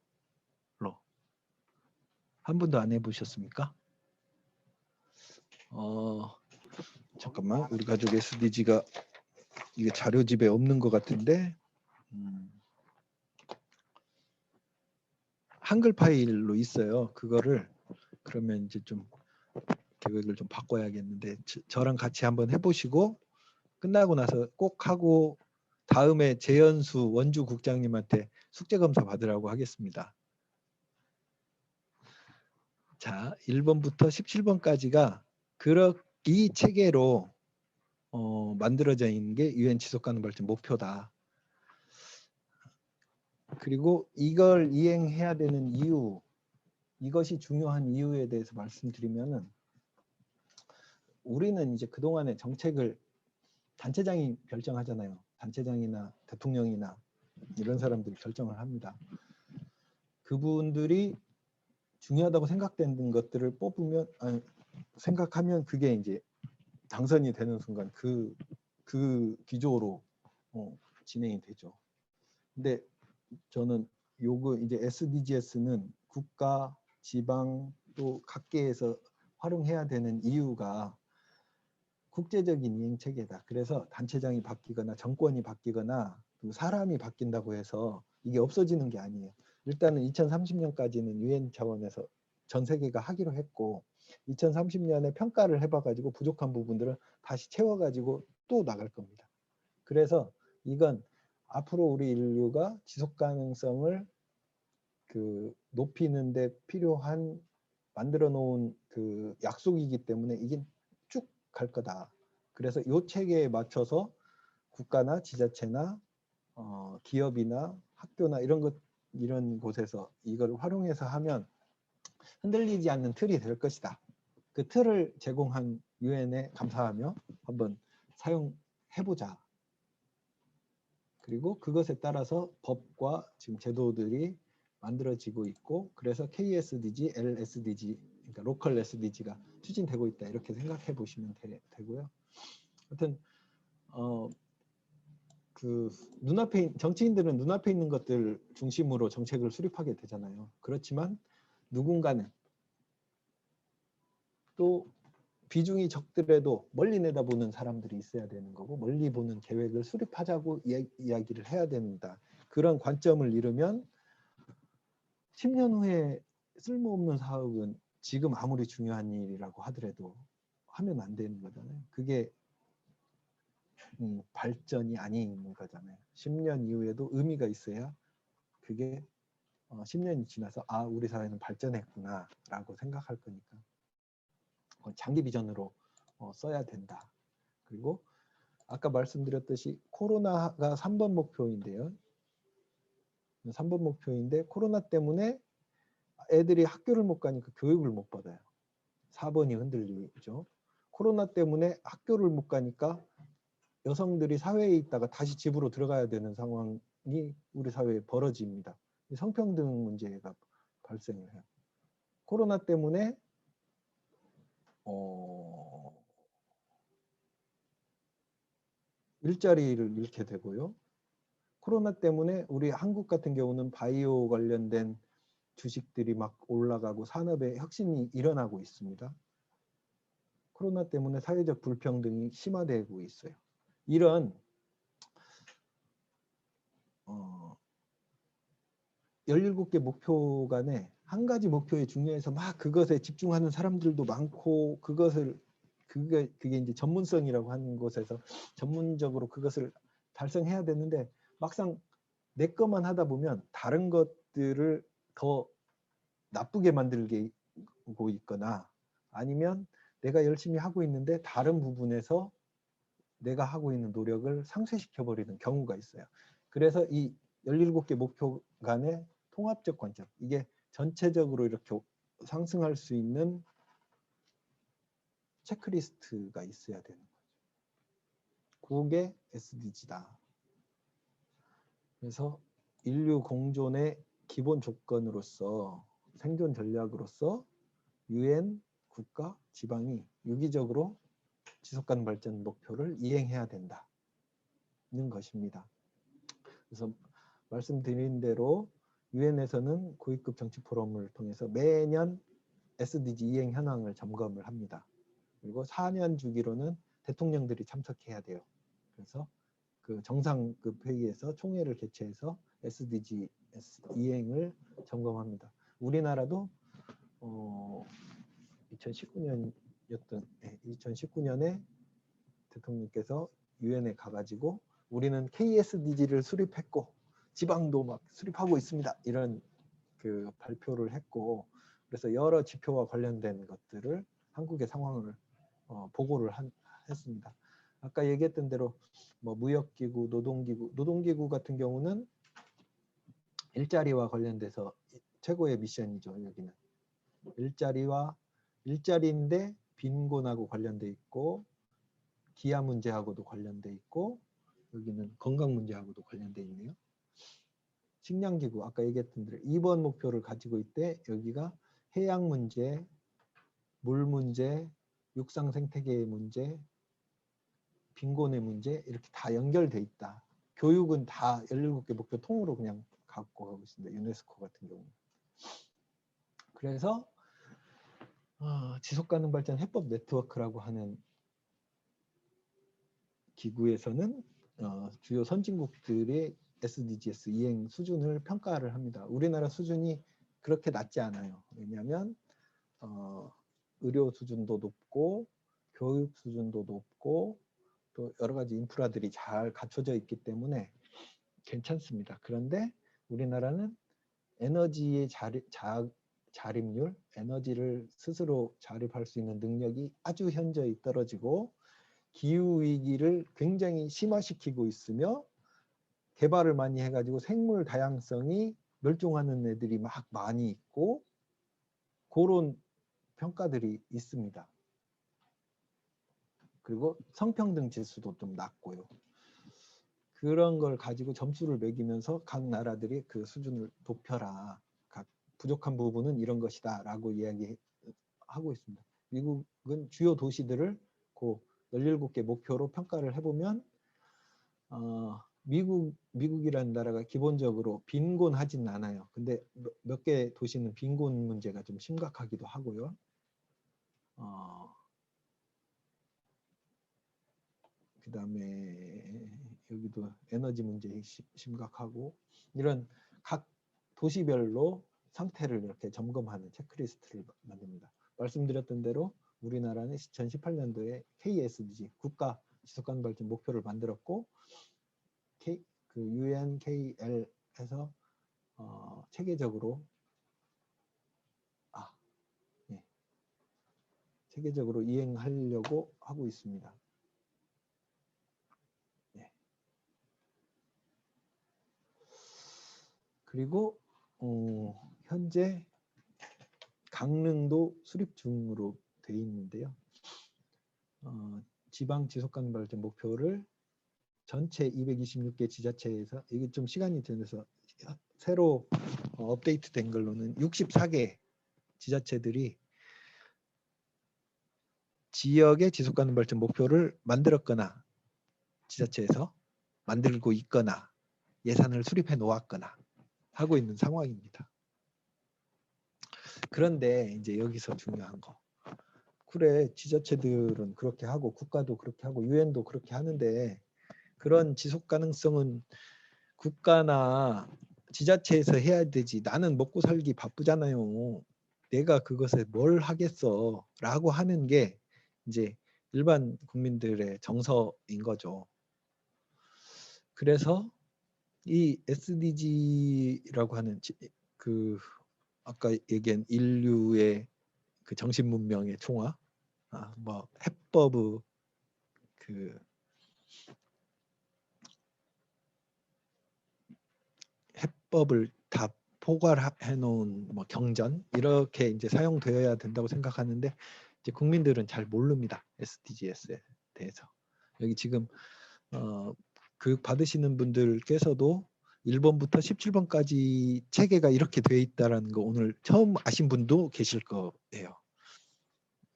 한 번도 안 해보셨습니까? 잠깐만, 우리 가족 SDG가 이게 자료집에 없는 것 같은데 한글 파일로 있어요. 그거를 그러면 이제 좀 계획을 좀 바꿔야겠는데 저랑 같이 한번 해보시고 끝나고 나서 꼭 하고 다음에 재현수 원주 국장님한테 숙제 검사 받으라고 하겠습니다. 자, 1번부터 17번까지가 이 체계로 만들어져 있는 게 UN 지속가능 발전 목표다. 그리고 이걸 이행해야 되는 이유, 이것이 중요한 이유에 대해서 말씀드리면은 우리는 이제 그동안의 정책을 단체장이 결정하잖아요. 단체장이나 대통령이나 이런 사람들이 결정을 합니다. 그분들이 중요하다고 생각되는 것들을 생각하면 그게 이제 당선이 되는 순간 그 기조로 진행이 되죠. 근데 저는 이제 SDGs는 국가, 지방 또 각계에서 활용해야 되는 이유가 국제적인 이행 체계다. 그래서 단체장이 바뀌거나 정권이 바뀌거나 사람이 바뀐다고 해서 이게 없어지는 게 아니에요. 일단은 2030년까지는 UN 차원에서 전 세계가 하기로 했고 2030년에 평가를 해봐가지고 부족한 부분들을 다시 채워가지고 또 나갈 겁니다. 그래서 이건 앞으로 우리 인류가 지속 가능성을 그 높이는데 필요한 만들어 놓은 그 약속이기 때문에 이게 쭉 갈 거다. 그래서 이 체계에 맞춰서 국가나 지자체나 기업이나 학교나 이런 곳에서 이걸 활용해서 하면 흔들리지 않는 틀이 될 것이다. 그 틀을 제공한 유엔에 감사하며 한번 사용해보자. 그리고 그것에 따라서 법과 지금 제도들이 만들어지고 있고, 그래서 KSDG, LSDG, 그러니까 로컬 SDG가 추진되고 있다. 이렇게 생각해 보시면 되고요. 하여튼 그 정치인들은 눈앞에 있는 것들 중심으로 정책을 수립하게 되잖아요. 그렇지만 누군가는 또 비중이 적더라도 멀리 내다보는 사람들이 있어야 되는 거고, 멀리 보는 계획을 수립하자고 이야기를 해야 됩니다. 그런 관점을 잃으면 10년 후에 쓸모없는 사업은 지금 아무리 중요한 일이라고 하더라도 하면 안 되는 거잖아요. 그게 발전이 아닌 거잖아요. 10년 이후에도 의미가 있어야 그게 10년이 지나서 아, 우리 사회는 발전했구나 라고 생각할 거니까 장기 비전으로 써야 된다. 그리고 아까 말씀드렸듯이 코로나가 3번 목표인데요. 3번 목표인데 코로나 때문에 애들이 학교를 못 가니까 교육을 못 받아요. 4번이 흔들리죠. 코로나 때문에 학교를 못 가니까 여성들이 사회에 있다가 다시 집으로 들어가야 되는 상황이 우리 사회에 벌어집니다. 성평등 문제가 발생을 해요. 코로나 때문에 일자리를 잃게 되고요. 코로나 때문에 우리 한국 같은 경우는 바이오 관련된 주식들이 막 올라가고 산업의 혁신이 일어나고 있습니다. 코로나 때문에 사회적 불평등이 심화되고 있어요. 이런 17개 목표 간에 한 가지 목표에 중요해서 막 그것에 집중하는 사람들도 많고, 그게 이제 전문성이라고 하는 곳에서 전문적으로 그것을 달성해야 되는데, 막상 내 것만 하다 보면 다른 것들을 더 나쁘게 만들고 있거나, 아니면 내가 열심히 하고 있는데 다른 부분에서 내가 하고 있는 노력을 상쇄시켜 버리는 경우가 있어요. 그래서 이 17개 목표 간의 통합적 관점, 이게 전체적으로 이렇게 상승할 수 있는 체크리스트가 있어야 되는 거죠. 그게 SDG다. 그래서 인류 공존의 기본 조건으로서, 생존 전략으로서 유엔, 국가, 지방이 유기적으로 지속가능 발전 목표를 이행해야 된다는 것입니다. 그래서 말씀드린 대로 유엔에서는 고위급 정치 포럼을 통해서 매년 SDG 이행 현황을 점검을 합니다. 그리고 4년 주기로는 대통령들이 참석해야 돼요. 그래서 그 정상급 회의에서 총회를 개최해서 SDG 이행을 점검합니다. 우리나라도 2019년에 대통령께서 유엔에 가가지고 우리는 KSDG를 수립했고 지방도 막 수립하고 있습니다. 이런 그 발표를 했고, 그래서 여러 지표와 관련된 것들을 한국의 상황을 보고를 했습니다. 아까 얘기했던 대로 뭐 무역기구, 노동기구 같은 경우는 일자리와 관련돼서 최고의 미션이죠. 여기는 일자리인데 빈곤하고 관련돼 있고, 기아 문제하고도 관련돼 있고, 여기는 건강 문제하고도 관련돼 있네요. 식량기구, 아까 얘기했던 대로 2번 목표를 가지고 있대. 여기가 해양 문제, 물 문제, 육상 생태계의 문제, 빈곤의 문제, 이렇게 다 연결돼 있다. 교육은 다 17개 목표 통으로 그냥 갖고 가고 있습니다. 유네스코 같은 경우는. 그래서 지속가능 발전 해법 네트워크라고 하는 기구에서는 주요 선진국들의 SDGs 이행 수준을 평가를 합니다. 우리나라 수준이 그렇게 낮지 않아요. 왜냐하면 의료 수준도 높고 교육 수준도 높고 또 여러 가지 인프라들이 잘 갖춰져 있기 때문에 괜찮습니다. 그런데 우리나라는 에너지의 자립률, 에너지를 스스로 자립할 수 있는 능력이 아주 현저히 떨어지고 기후 위기를 굉장히 심화시키고 있으며 개발을 많이 해가지고 생물 다양성이 멸종하는 애들이 막 많이 있고 그런 평가들이 있습니다. 그리고 성평등 지수도 좀 낮고요. 그런 걸 가지고 점수를 매기면서 각 나라들이 그 수준을 높여라. 각 부족한 부분은 이런 것이다 라고 이야기하고 있습니다. 미국은 주요 도시들을 그 17개 목표로 평가를 해보면 미국이라는 나라가 기본적으로 빈곤하진 않아요. 근데 몇 개 도시는 빈곤 문제가 좀 심각하기도 하고요. 그 다음에 여기도 에너지 문제 심각하고 이런 각 도시별로 상태를 이렇게 점검하는 체크리스트를 만듭니다. 말씀드렸던 대로 우리나라는 2018년도에 KSDG 국가 지속가능 발전 목표를 만들었고 그 UNKL에서 체계적으로 체계적으로 이행하려고 하고 있습니다. 그리고 현재 강릉도 수립 중으로 돼 있는데요. 지방 지속가능 발전 목표를 전체 226개 지자체에서 이게 좀 시간이 지나서 새로 업데이트된 걸로는 64개 지자체들이 지역의 지속가능 발전 목표를 만들었거나 지자체에서 만들고 있거나 예산을 수립해 놓았거나 하고 있는 상황입니다. 그런데 이제 여기서 중요한 거. 그래, 지자체들은 그렇게 하고 국가도 그렇게 하고 유엔도 그렇게 하는데 그런 지속 가능성은 국가나 지자체에서 해야 되지. 나는 먹고 살기 바쁘잖아요. 내가 그것에 뭘 하겠어 라고 하는 게 이제 일반 국민들의 정서인 거죠. 그래서 이 SDG라고 하는 그 아까 얘기한 인류의 그 정신 문명의 총화, 뭐 해법 그 해법을 다 포괄해 놓은 뭐 경전 이렇게 이제 사용되어야 된다고 생각하는데 이제 국민들은 잘 모릅니다. SDGs에 대해서. 여기 지금 교육 받으시는 분들께서도 1번부터 17번까지 체계가 이렇게 돼 있다라는 거 오늘 처음 아신 분도 계실 거예요.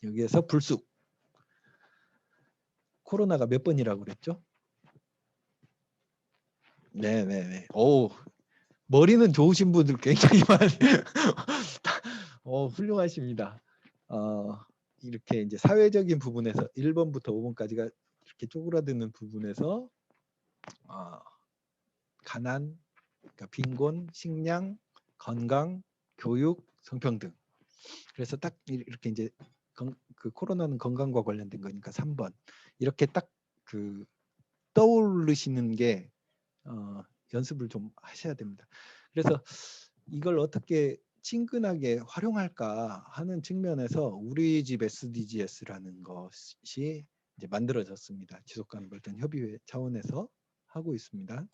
여기에서 불쑥 코로나가 몇 번이라고 그랬죠? 네네네. 오, 머리는 좋으신 분들 굉장히 많이 훌륭하십니다. 이렇게 이제 사회적인 부분에서 1번부터 5번까지가 이렇게 쪼그라드는 부분에서 가난, 그러니까 빈곤, 식량, 건강, 교육, 성평등. 그래서 딱 이렇게 이제 그 코로나는 건강과 관련된 거니까 3번 이렇게 딱 그 떠오르시는 게 연습을 좀 하셔야 됩니다. 그래서 이걸 어떻게 친근하게 활용할까 하는 측면에서 우리 집 SDGs라는 것이 이제 만들어졌습니다. 지속가능 발전 협의회 차원에서 하고 있습니다.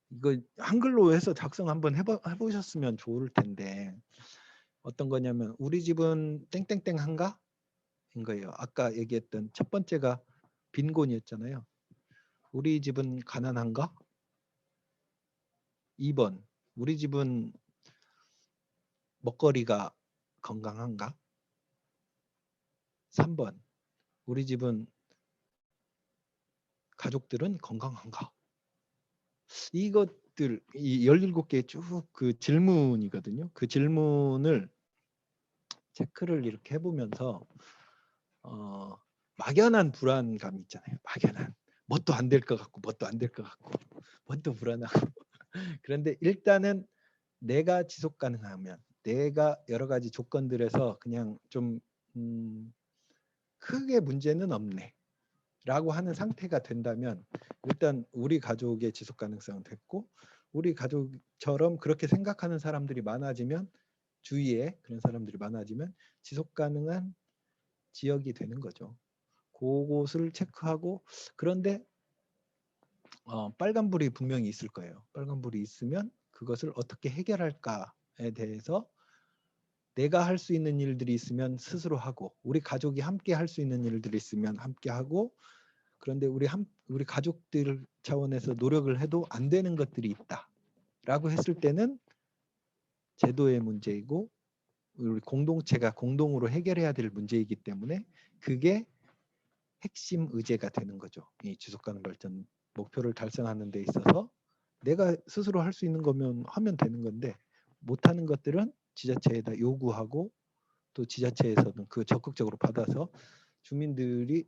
이거 한글로 해서 작성 한번 해보셨으면 좋을 텐데 어떤 거냐면 우리 집은 땡땡땡 한가? 인 거예요. 아까 얘기했던 첫 번째가 빈곤이었잖아요. 우리 집은 가난한가? 2번 우리 집은 먹거리가 건강한가? 3번 우리 집은 가족들은 건강한가? 이것들 이 17개 쭉 그 질문이거든요. 그 질문을 체크를 이렇게 해보면서 막연한 불안감이 있잖아요. 막연한 뭣도 안 될 것 같고 뭣도 안 될 것 같고 뭣도 불안하고 그런데 일단은 내가 지속 가능하면 내가 여러 가지 조건들에서 그냥 좀 크게 문제는 없네 라고 하는 상태가 된다면 일단 우리 가족의 지속 가능성은 됐고 우리 가족처럼 그렇게 생각하는 사람들이 많아지면, 주위에 그런 사람들이 많아지면 지속 가능한 지역이 되는 거죠. 그곳을 체크하고, 그런데 빨간불이 분명히 있을 거예요. 빨간불이 있으면 그것을 어떻게 해결할까에 대해서 내가 할 수 있는 일들이 있으면 스스로 하고, 우리 가족이 함께 할 수 있는 일들이 있으면 함께 하고, 그런데 우리 가족들 차원에서 노력을 해도 안 되는 것들이 있다라고 했을 때는 제도의 문제이고, 우리 공동체가 공동으로 해결해야 될 문제이기 때문에 그게 핵심 의제가 되는 거죠. 이 지속가능 발전 목표를 달성하는 데 있어서 내가 스스로 할 수 있는 거면 하면 되는 건데, 못하는 것들은 지자체에다 요구하고, 또 지자체에서는 그 적극적으로 받아서 주민들이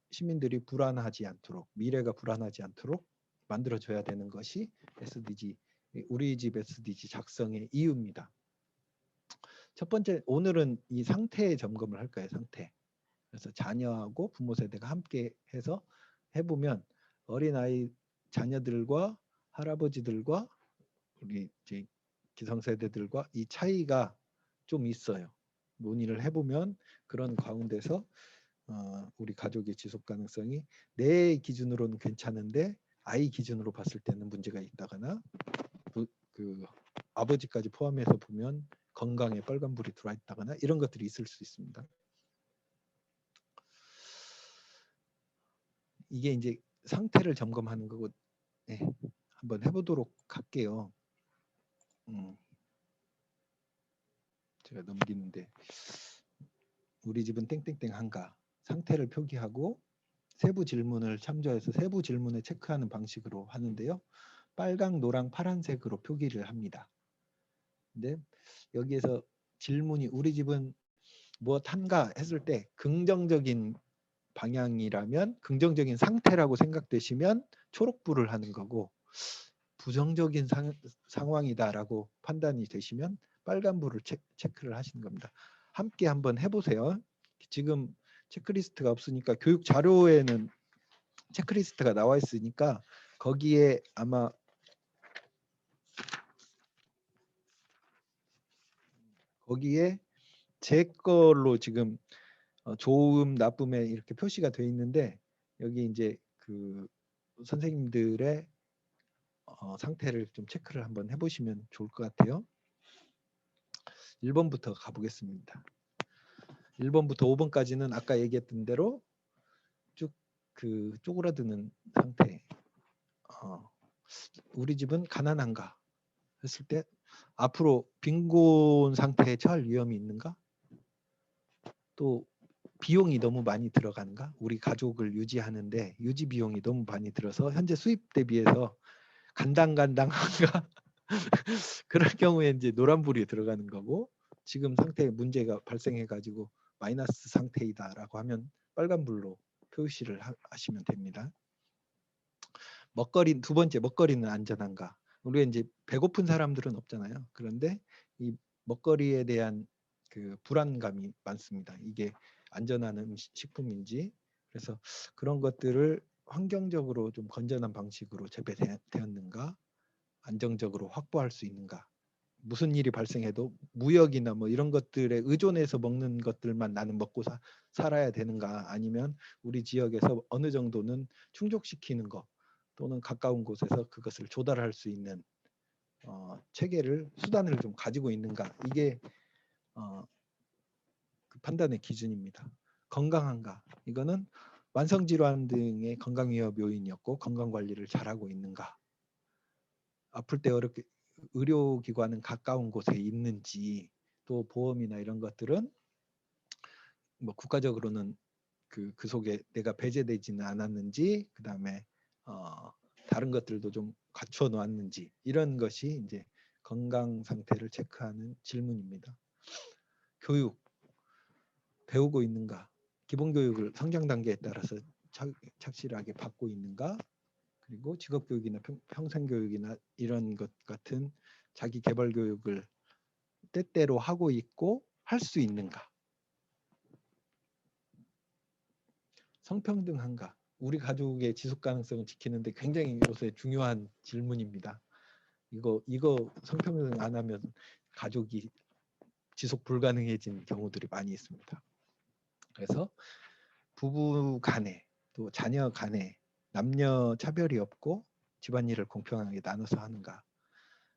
시민들이 불안하지 않도록, 미래가 불안하지 않도록 만들어줘야 되는 것이 SDG, 우리 집 SDG 작성의 이유입니다. 첫 번째, 오늘은 이 상태 점검을 할 거예요. 상태. 그래서 자녀하고 부모 세대가 함께 해서 해보면 어린아이 자녀들과 할아버지들과 우리 이제 기성세대들과 이 차이가 좀 있어요. 논의를 해보면 그런 가운데서 우리 가족의 지속 가능성이 내 기준으로는 괜찮은데 아이 기준으로 봤을 때는 문제가 있다거나, 그 아버지까지 포함해서 보면 건강에 빨간불이 들어와 있다거나, 이런 것들이 있을 수 있습니다. 이게 이제 상태를 점검하는 거고, 네, 한번 해보도록 할게요. 제가 넘기는데, 우리 집은 땡땡땡 한가, 상태를 표기하고 세부 질문을 참조해서 세부 질문에 체크하는 방식으로 하는데요. 빨강, 노랑, 파란색으로 표기를 합니다. 근데 여기에서 질문이 우리 집은 무엇 한가 했을 때 긍정적인 방향이라면, 긍정적인 상태라고 생각되시면 초록불을 하는 거고, 부정적인 상황이다라고 판단이 되시면 빨간불을 체크를 하시는 겁니다. 함께 한번 해보세요. 지금 체크리스트가 없으니까, 교육 자료에는 체크리스트가 나와 있으니까 거기에 아마 거기에 제 걸로 지금 좋음, 나쁨에 이렇게 표시가 되어 있는데, 여기 이제 그 선생님들의 상태를 좀 체크를 한번 해보시면 좋을 것 같아요. 1번부터 가보겠습니다. 1번부터 5번까지는 아까 얘기했던 대로 쭉 그 쪼그라드는 상태. 우리 집은 가난한가 했을 때 앞으로 빈곤 상태에 처할 위험이 있는가? 또 비용이 너무 많이 들어가는가? 우리 가족을 유지하는데 유지 비용이 너무 많이 들어서 현재 수입 대비해서 간당간당한가? 그럴 경우에 이제 노란불이 들어가는 거고, 지금 상태에 문제가 발생해 가지고 마이너스 상태이다라고 하면 빨간불로 표시를 하시면 됩니다. 먹거리, 두 번째, 먹거리는 안전한가? 우리가 이제 배고픈 사람들은 없잖아요. 그런데 이 먹거리에 대한 그 불안감이 많습니다. 이게 안전한 식품인지. 그래서 그런 것들을 환경적으로 좀 건전한 방식으로 재배되었는가, 안정적으로 확보할 수 있는가. 무슨 일이 발생해도 무역이나 뭐 이런 것들에 의존해서 먹는 것들만 나는 먹고 살아야 되는가, 아니면 우리 지역에서 어느 정도는 충족시키는 것, 또는 가까운 곳에서 그것을 조달할 수 있는 체계를, 수단을 좀 가지고 있는가. 이게 그 판단의 기준입니다. 건강한가, 이거는 만성질환 등의 건강위협 요인이었고 건강관리를 잘하고 있는가. 아플 때 어렵게 의료기관은 가까운 곳에 있는지, 또 보험이나 이런 것들은 뭐 국가적으로는 그 속에 내가 배제되지는 않았는지, 그 다음에 다른 것들도 좀 갖춰 놓았는지, 이런 것이 이제 건강 상태를 체크하는 질문입니다. 교육, 배우고 있는가, 기본 교육을 성장 단계에 따라서 착실하게 받고 있는가, 그리고 직업 교육이나 평생 교육이나 이런 것 같은 자기 개발 교육을 때때로 하고 있고 할 수 있는가. 성평등한가. 우리 가족의 지속 가능성을 지키는데 굉장히 요새 중요한 질문입니다. 이거 성평등 안 하면 가족이 지속 불가능해진 경우들이 많이 있습니다. 그래서 부부 간에 또 자녀 간에 남녀 차별이 없고 집안일을 공평하게 나눠서 하는가,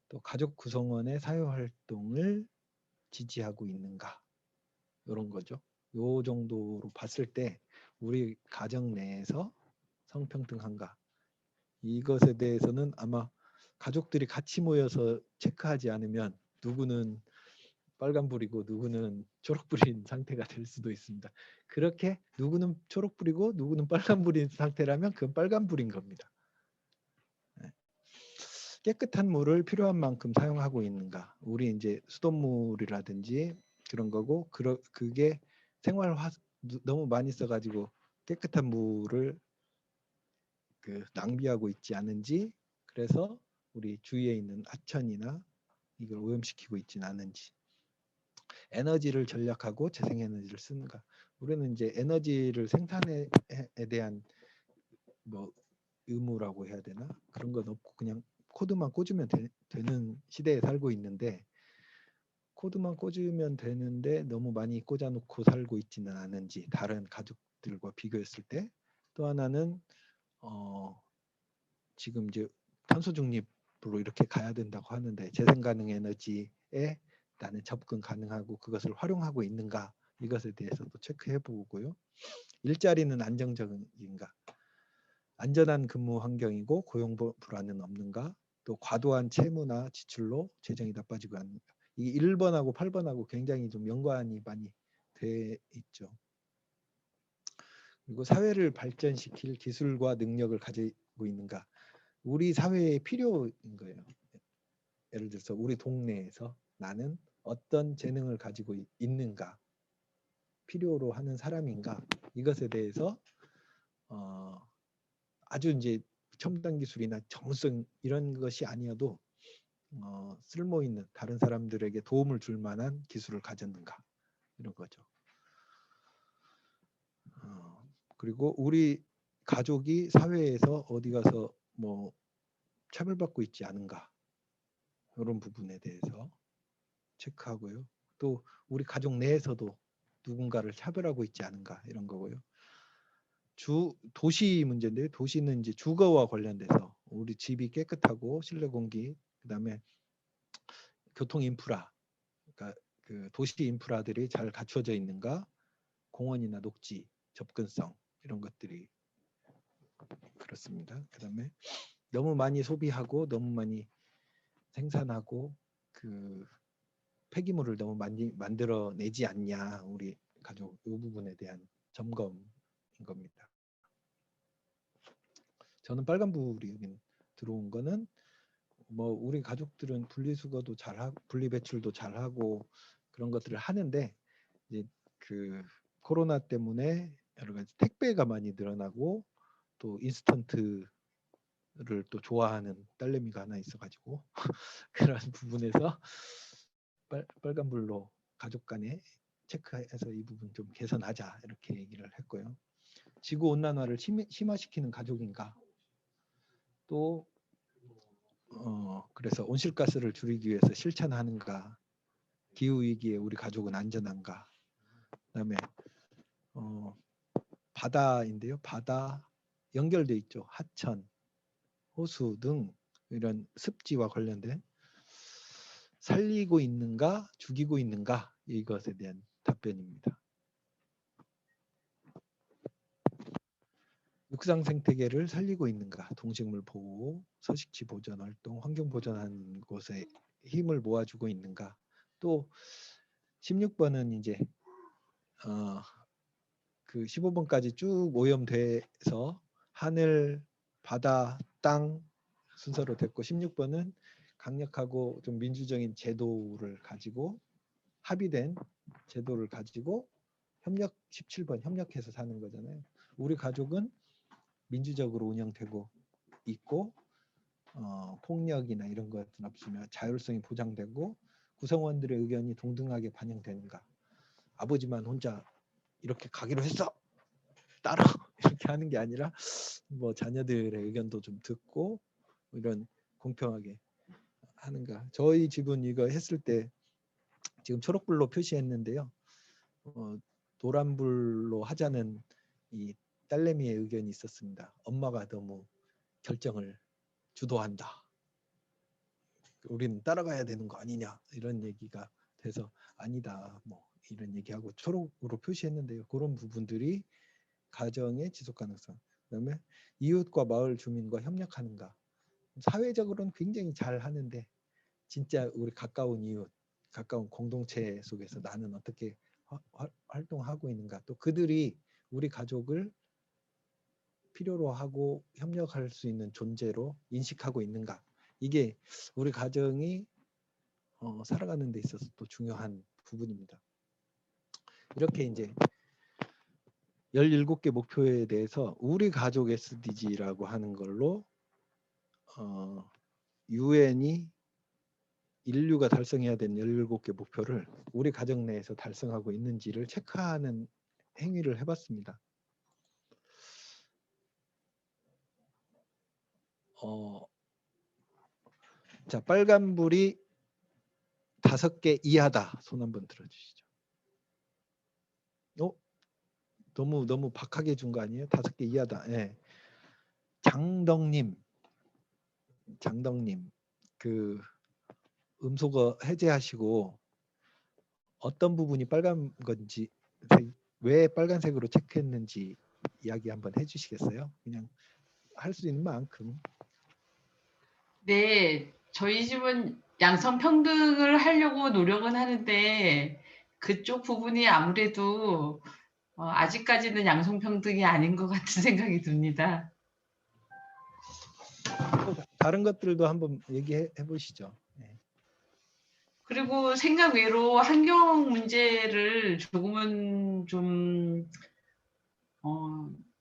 또 가족 구성원의 사회활동을 지지하고 있는가, 이런 거죠. 요 정도로 봤을 때 우리 가정 내에서 성평등한가, 이것에 대해서는 아마 가족들이 같이 모여서 체크하지 않으면 누구는 빨간불이고 누구는 초록불인 상태가 될 수도 있습니다. 그렇게 누구는 초록불이고 누구는 빨간불인 상태라면 그건 빨간불인 겁니다. 깨끗한 물을 필요한 만큼 사용하고 있는가? 우리 이제 수돗물이라든지 그런 거고, 그게 생활화 너무 많이 써가지고 깨끗한 물을 낭비하고 있지 않은지, 그래서 우리 주위에 있는 하천이나 이걸 오염시키고 있지는 않은지, 에너지를 절약하고 재생에너지를 쓰는가. 우리는 이제 에너지를 생산에 대한 뭐 의무라고 해야 되나, 그런 건 없고 그냥 코드만 꽂으면 되는 시대에 살고 있는데, 코드만 꽂으면 되는데 너무 많이 꽂아놓고 살고 있지는 않은지, 다른 가족들과 비교했을 때. 또 하나는 지금 이제 탄소 중립으로 이렇게 가야 된다고 하는데, 재생 가능 에너지에 나는 접근 가능하고 그것을 활용하고 있는가, 이것에 대해서도 체크해 보고요. 일자리는 안정적인가, 안전한 근무 환경이고 고용 불안은 없는가, 또 과도한 채무나 지출로 재정이 나빠지고 않는가. 이 1번하고 8번하고 굉장히 좀 연관이 많이 돼 있죠. 그리고 사회를 발전시킬 기술과 능력을 가지고 있는가. 우리 사회에 필요인 거예요. 예를 들어서 우리 동네에서 나는 어떤 재능을 가지고 있는가, 필요로 하는 사람인가, 이것에 대해서 아주 이제 첨단 기술이나 전문성 이런 것이 아니어도 쓸모 있는, 다른 사람들에게 도움을 줄 만한 기술을 가졌는가, 이런 거죠. 그리고 우리 가족이 사회에서 어디 가서 뭐 차별받고 있지 않은가, 이런 부분에 대해서 체크하고요. 또 우리 가족 내에서도 누군가를 차별하고 있지 않은가, 이런 거고요. 도시 문제인데, 도시는 이제 주거와 관련돼서 우리 집이 깨끗하고 실내 공기, 그다음에 교통 인프라, 그러니까 그 도시 인프라들이 잘 갖춰져 있는가, 공원이나 녹지 접근성, 이런 것들이 그렇습니다. 그다음에 너무 많이 소비하고 너무 많이 생산하고 폐기물을 너무 많이 만들어내지 않냐, 우리 가족, 이 부분에 대한 점검인 겁니다. 저는 빨간불이 여기 들어온 거는 뭐 우리 가족들은 분리수거도 잘하고 분리배출도 잘하고 그런 것들을 하는데, 이제 코로나 때문에 여러 가지 택배가 많이 늘어나고, 또 인스턴트를 또 좋아하는 딸내미가 하나 있어가지고 그런 부분에서 빨간불로 가족 간에 체크해서 이 부분 좀 개선하자, 이렇게 얘기를 했고요. 지구 온난화를 심화시키는 가족인가, 또 그래서 온실가스를 줄이기 위해서 실천하는가, 기후 위기에 우리 가족은 안전한가, 그다음에 바다인데요. 바다 연결돼 있죠. 하천, 호수 등 이런 습지와 관련된, 살리고 있는가 죽이고 있는가, 이것에 대한 답변입니다. 육상 생태계를 살리고 있는가, 동식물 보호, 서식지 보전 활동, 환경 보전하는 곳에 힘을 모아주고 있는가. 또 16번은 이제 15번까지 쭉 오염돼서 하늘, 바다, 땅 순서로 됐고, 16번은 강력하고 좀 민주적인 제도를 가지고, 합의된 제도를 가지고 17번 협력해서 사는 거잖아요. 우리 가족은 민주적으로 운영되고 있고, 폭력이나 이런 것은 없으며 자율성이 보장되고 구성원들의 의견이 동등하게 반영되는가. 아버지만 혼자 이렇게 가기로 했어, 따라 이렇게 하는 게 아니라 뭐 자녀들의 의견도 좀 듣고 이런 공평하게 하는가? 저희 집은 이거 했을 때 지금 초록불로 표시했는데요. 노란불로 하자는 이 딸내미의 의견이 있었습니다. 엄마가 너무 결정을 주도한다. 우리는 따라가야 되는 거 아니냐 이런 얘기가 돼서 아니다 뭐 이런 얘기하고 초록으로 표시했는데요. 그런 부분들이 가정의 지속 가능성. 그다음에 이웃과 마을 주민과 협력하는가. 사회적으로는 굉장히 잘 하는데 진짜 우리 가까운 이웃, 가까운 공동체 속에서 나는 어떻게 활동하고 있는가. 또 그들이 우리 가족을 필요로 하고 협력할 수 있는 존재로 인식하고 있는가. 이게 우리 가정이 살아가는 데 있어서 또 중요한 부분입니다. 이렇게 이제 17개 목표에 대해서 우리 가족 SDG라고 하는 걸로 유엔이 인류가 달성해야 되는 17개 목표를 우리 가정 내에서 달성하고 있는지를 체크하는 행위를 해봤습니다. 자, 빨간불이 5개 이하다. 손 한번 들어주시죠. 너무 박하게 준 거 아니에요? 5개 이하다. 예. 장덕님, 그 음소거 해제하시고 어떤 부분이 빨간 건지 왜 빨간색으로 체크했는지 이야기 한번 해주시겠어요? 그냥 할 수 있는 만큼. 네, 저희 집은 양성 평등을 하려고 노력은 하는데 그쪽 부분이 아무래도 아직까지는 양성 평등이 아닌 것 같은 생각이 듭니다. 다른 것들도 한번 얘기해 보시죠. 네. 그리고 생각 외로 환경 문제를 조금은 좀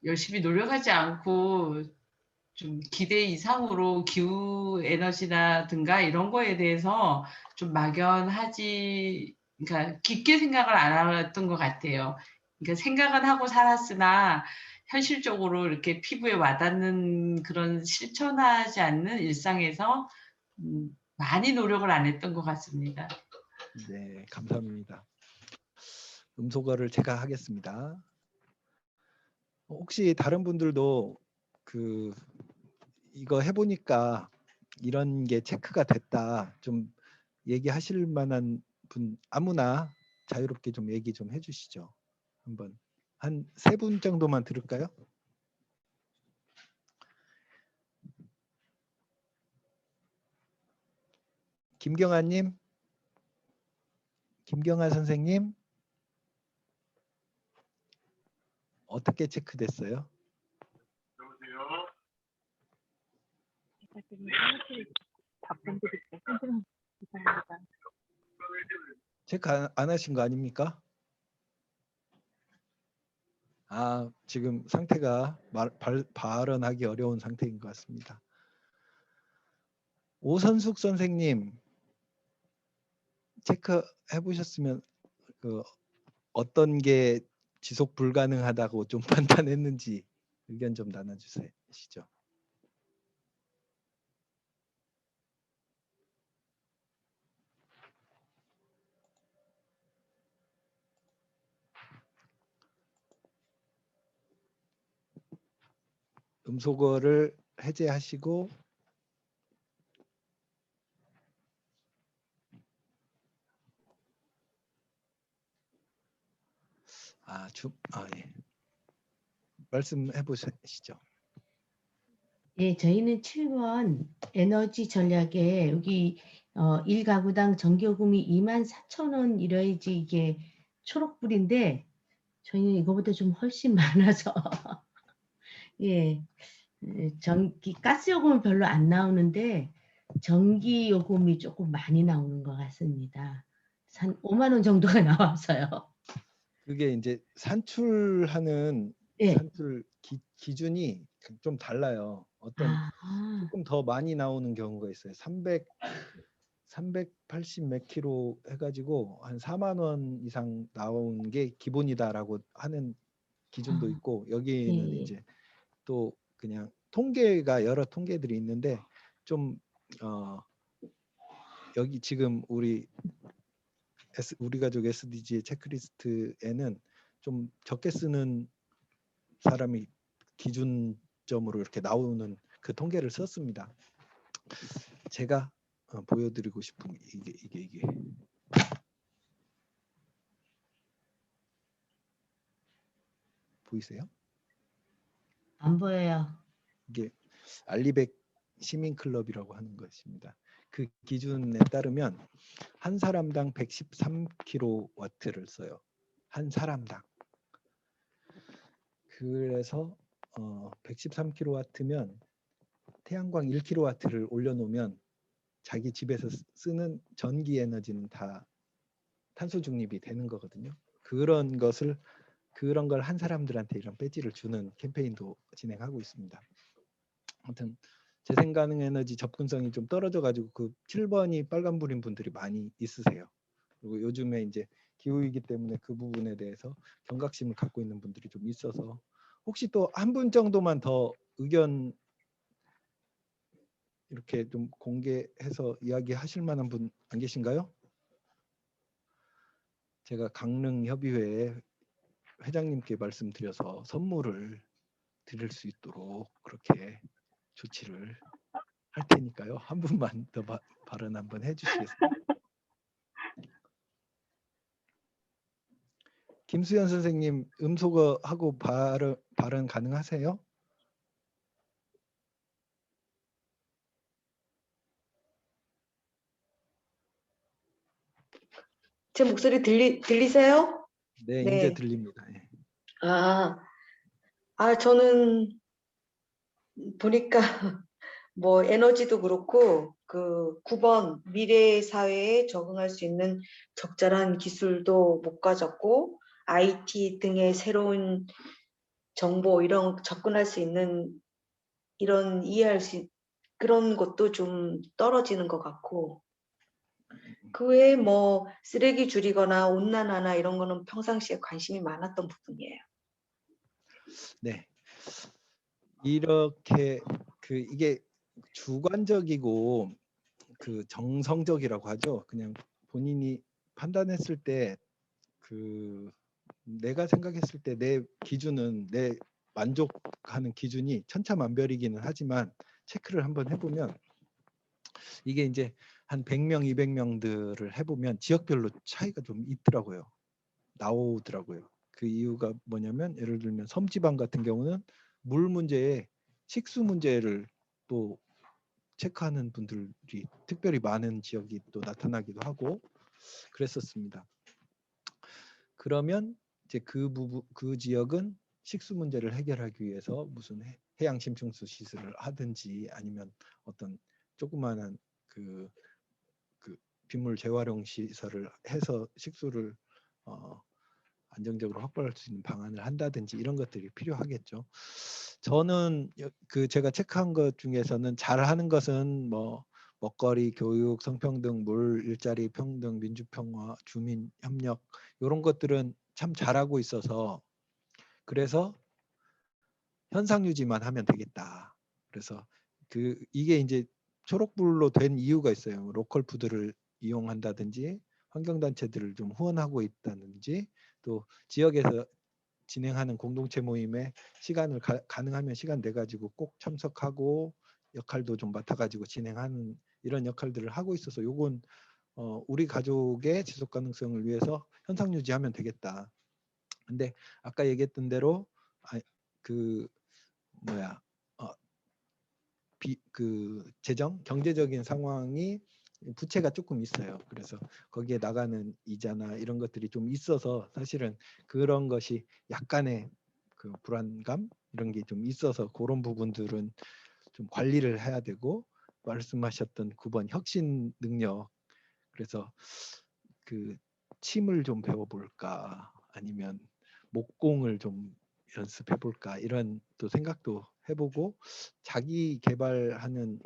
열심히 노력하지 않고 좀 기대 이상으로 기후 에너지라든가 이런 거에 대해서 좀 막연하지, 그러니까 깊게 생각을 안 했던 것 같아요. 그러니까 생각은 하고 살았으나 현실적으로 이렇게 피부에 와닿는 그런 실천하지 않는 일상에서 많이 노력을 안 했던 것 같습니다. 네, 감사합니다. 음소거를 제가 하겠습니다. 혹시 다른 분들도 이거 해보니까 이런 게 체크가 됐다 좀 얘기하실 만한 분 아무나 자유롭게 좀 얘기 좀 해주시죠. 한번 한 3분 정도만 들을까요? 김경아님, 김경아 선생님, 어떻게 체크됐어요? 여보세요? 답변 드릴게요. 선생님, 감사합니다. 체크 안 하신 거 아닙니까? 아, 지금 상태가 발언하기 어려운 상태인 것 같습니다. 오선숙 선생님, 체크해 보셨으면 어떤 게 지속 불가능하다고 좀 판단했는지 의견 좀 나눠주시죠. 음소거를 해제하시고 예. 말씀해 보시죠. 예, 저희는 7번 에너지 전략에 여기 1가구당 전기요금이 24,000원 이래야지 이게 초록불인데 저희는 이거보다 좀 훨씬 많아서 예, 가스요금은 별로 안 나오는데 전기요금이 조금 많이 나오는 것 같습니다. 한 5만 원 정도가 나와서요. 그게 이제 산출하는 예. 산출 기준이 좀 달라요. 어떤 조금 더 많이 나오는 경우가 있어요. 380 몇 킬로 해가지고 한 4만 원 이상 나온 게 기본이다라고 하는 기준도 있고 여기는 예. 이제 또 그냥 통계가 여러 통계들이 있는데 좀 여기 지금 우리 가족 SDG의 체크리스트에는 좀 적게 쓰는 사람이 기준점으로 이렇게 나오는 그 통계를 썼습니다. 제가 보여드리고 싶은 게 이게 보이세요? 안 보여요. 이게 알리백 시민클럽이라고 하는 것입니다. 그 기준에 따르면 한 사람당 113kW를 써요. 한 사람당. 그래서 113kW면 태양광 1kW를 올려놓으면 자기 집에서 쓰는 전기 에너지는 다 탄소 중립이 되는 거거든요. 그런 걸 한 사람들한테 이런 배지를 주는 캠페인도 진행하고 있습니다. 아무튼 재생 가능 에너지 접근성이 좀 떨어져 가지고 그 7번이 빨간불인 분들이 많이 있으세요. 그리고 요즘에 이제 기후이기 때문에 그 부분에 대해서 경각심을 갖고 있는 분들이 좀 있어서 혹시 또 한 분 정도만 더 의견 이렇게 좀 공개해서 이야기하실 만한 분 안 계신가요? 제가 강릉협의회 회장님께 말씀드려서 선물을 드릴 수 있도록 그렇게 조치를 할 테니까요. 한 분만 더 발언 한번 해주시겠어요? 김수현 선생님 음소거하고 발언 가능하세요? 제 목소리 들리세요? 네, 네. 이제 들립니다. 예. 저는 보니까 뭐 에너지도 그렇고 그 9번 미래 사회에 적응할 수 있는 적절한 기술도 못 가졌고 IT 등의 새로운 정보 이런 접근할 수 있는 이런 이해할 수 그런 것도 좀 떨어지는 것 같고 그 외에 뭐 쓰레기 줄이거나 온난화나 이런 거는 평상시에 관심이 많았던 부분이에요. 네. 이렇게 이게 주관적이고 그 정성적이라고 하죠. 그냥 본인이 판단했을 때 내가 생각했을 때 내 기준은 내 만족하는 기준이 천차만별이기는 하지만 체크를 한번 해보면 이게 이제 한 100명, 200명들을 해보면 지역별로 차이가 좀 있더라고요. 나오더라고요. 그 이유가 뭐냐면 예를 들면 섬지방 같은 경우는 물 문제에 식수 문제를 또 체크하는 분들이 특별히 많은 지역이 또 나타나기도 하고 그랬었습니다. 그러면 이제 그 지역은 식수 문제를 해결하기 위해서 무슨 해양 심층수 시설을 하든지 아니면 어떤 조그마한 그 빗물 재활용 시설을 해서 식수를 안정적으로 확보할 수 있는 방안을 한다든지 이런 것들이 필요하겠죠. 저는 제가 체크한 것 중에서는 잘하는 것은 뭐 먹거리, 교육, 성평등, 물, 일자리 평등, 민주평화, 주민 협력 이런 것들은 참 잘하고 있어서 그래서 현상 유지만 하면 되겠다. 그래서 이게 이제 초록불로 된 이유가 있어요. 로컬 푸드를 이용한다든지 환경단체들을 좀 후원하고 있다든지 또 지역에서 진행하는 공동체 모임에 시간을 가능하면 시간 내 가지고 꼭 참석하고 역할도 좀 맡아 가지고 진행하는 이런 역할들을 하고 있어서 요건 우리 가족의 지속 가능성을 위해서 현상 유지하면 되겠다. 근데 아까 얘기했던 대로 재정 경제적인 상황이 부채가 조금 있어요. 그래서 거기에 나가는 이자나 이런 것들이 좀 있어서 사실은 그런 것이 약간의 그 불안감 이런 게 좀 있어서 그런 부분들은 좀 관리를 해야 되고 말씀하셨던 9번 혁신 능력 그래서 침을 좀 배워볼까 아니면 목공을 좀 연습해볼까 이런 또 생각도 해보고 자기 개발하는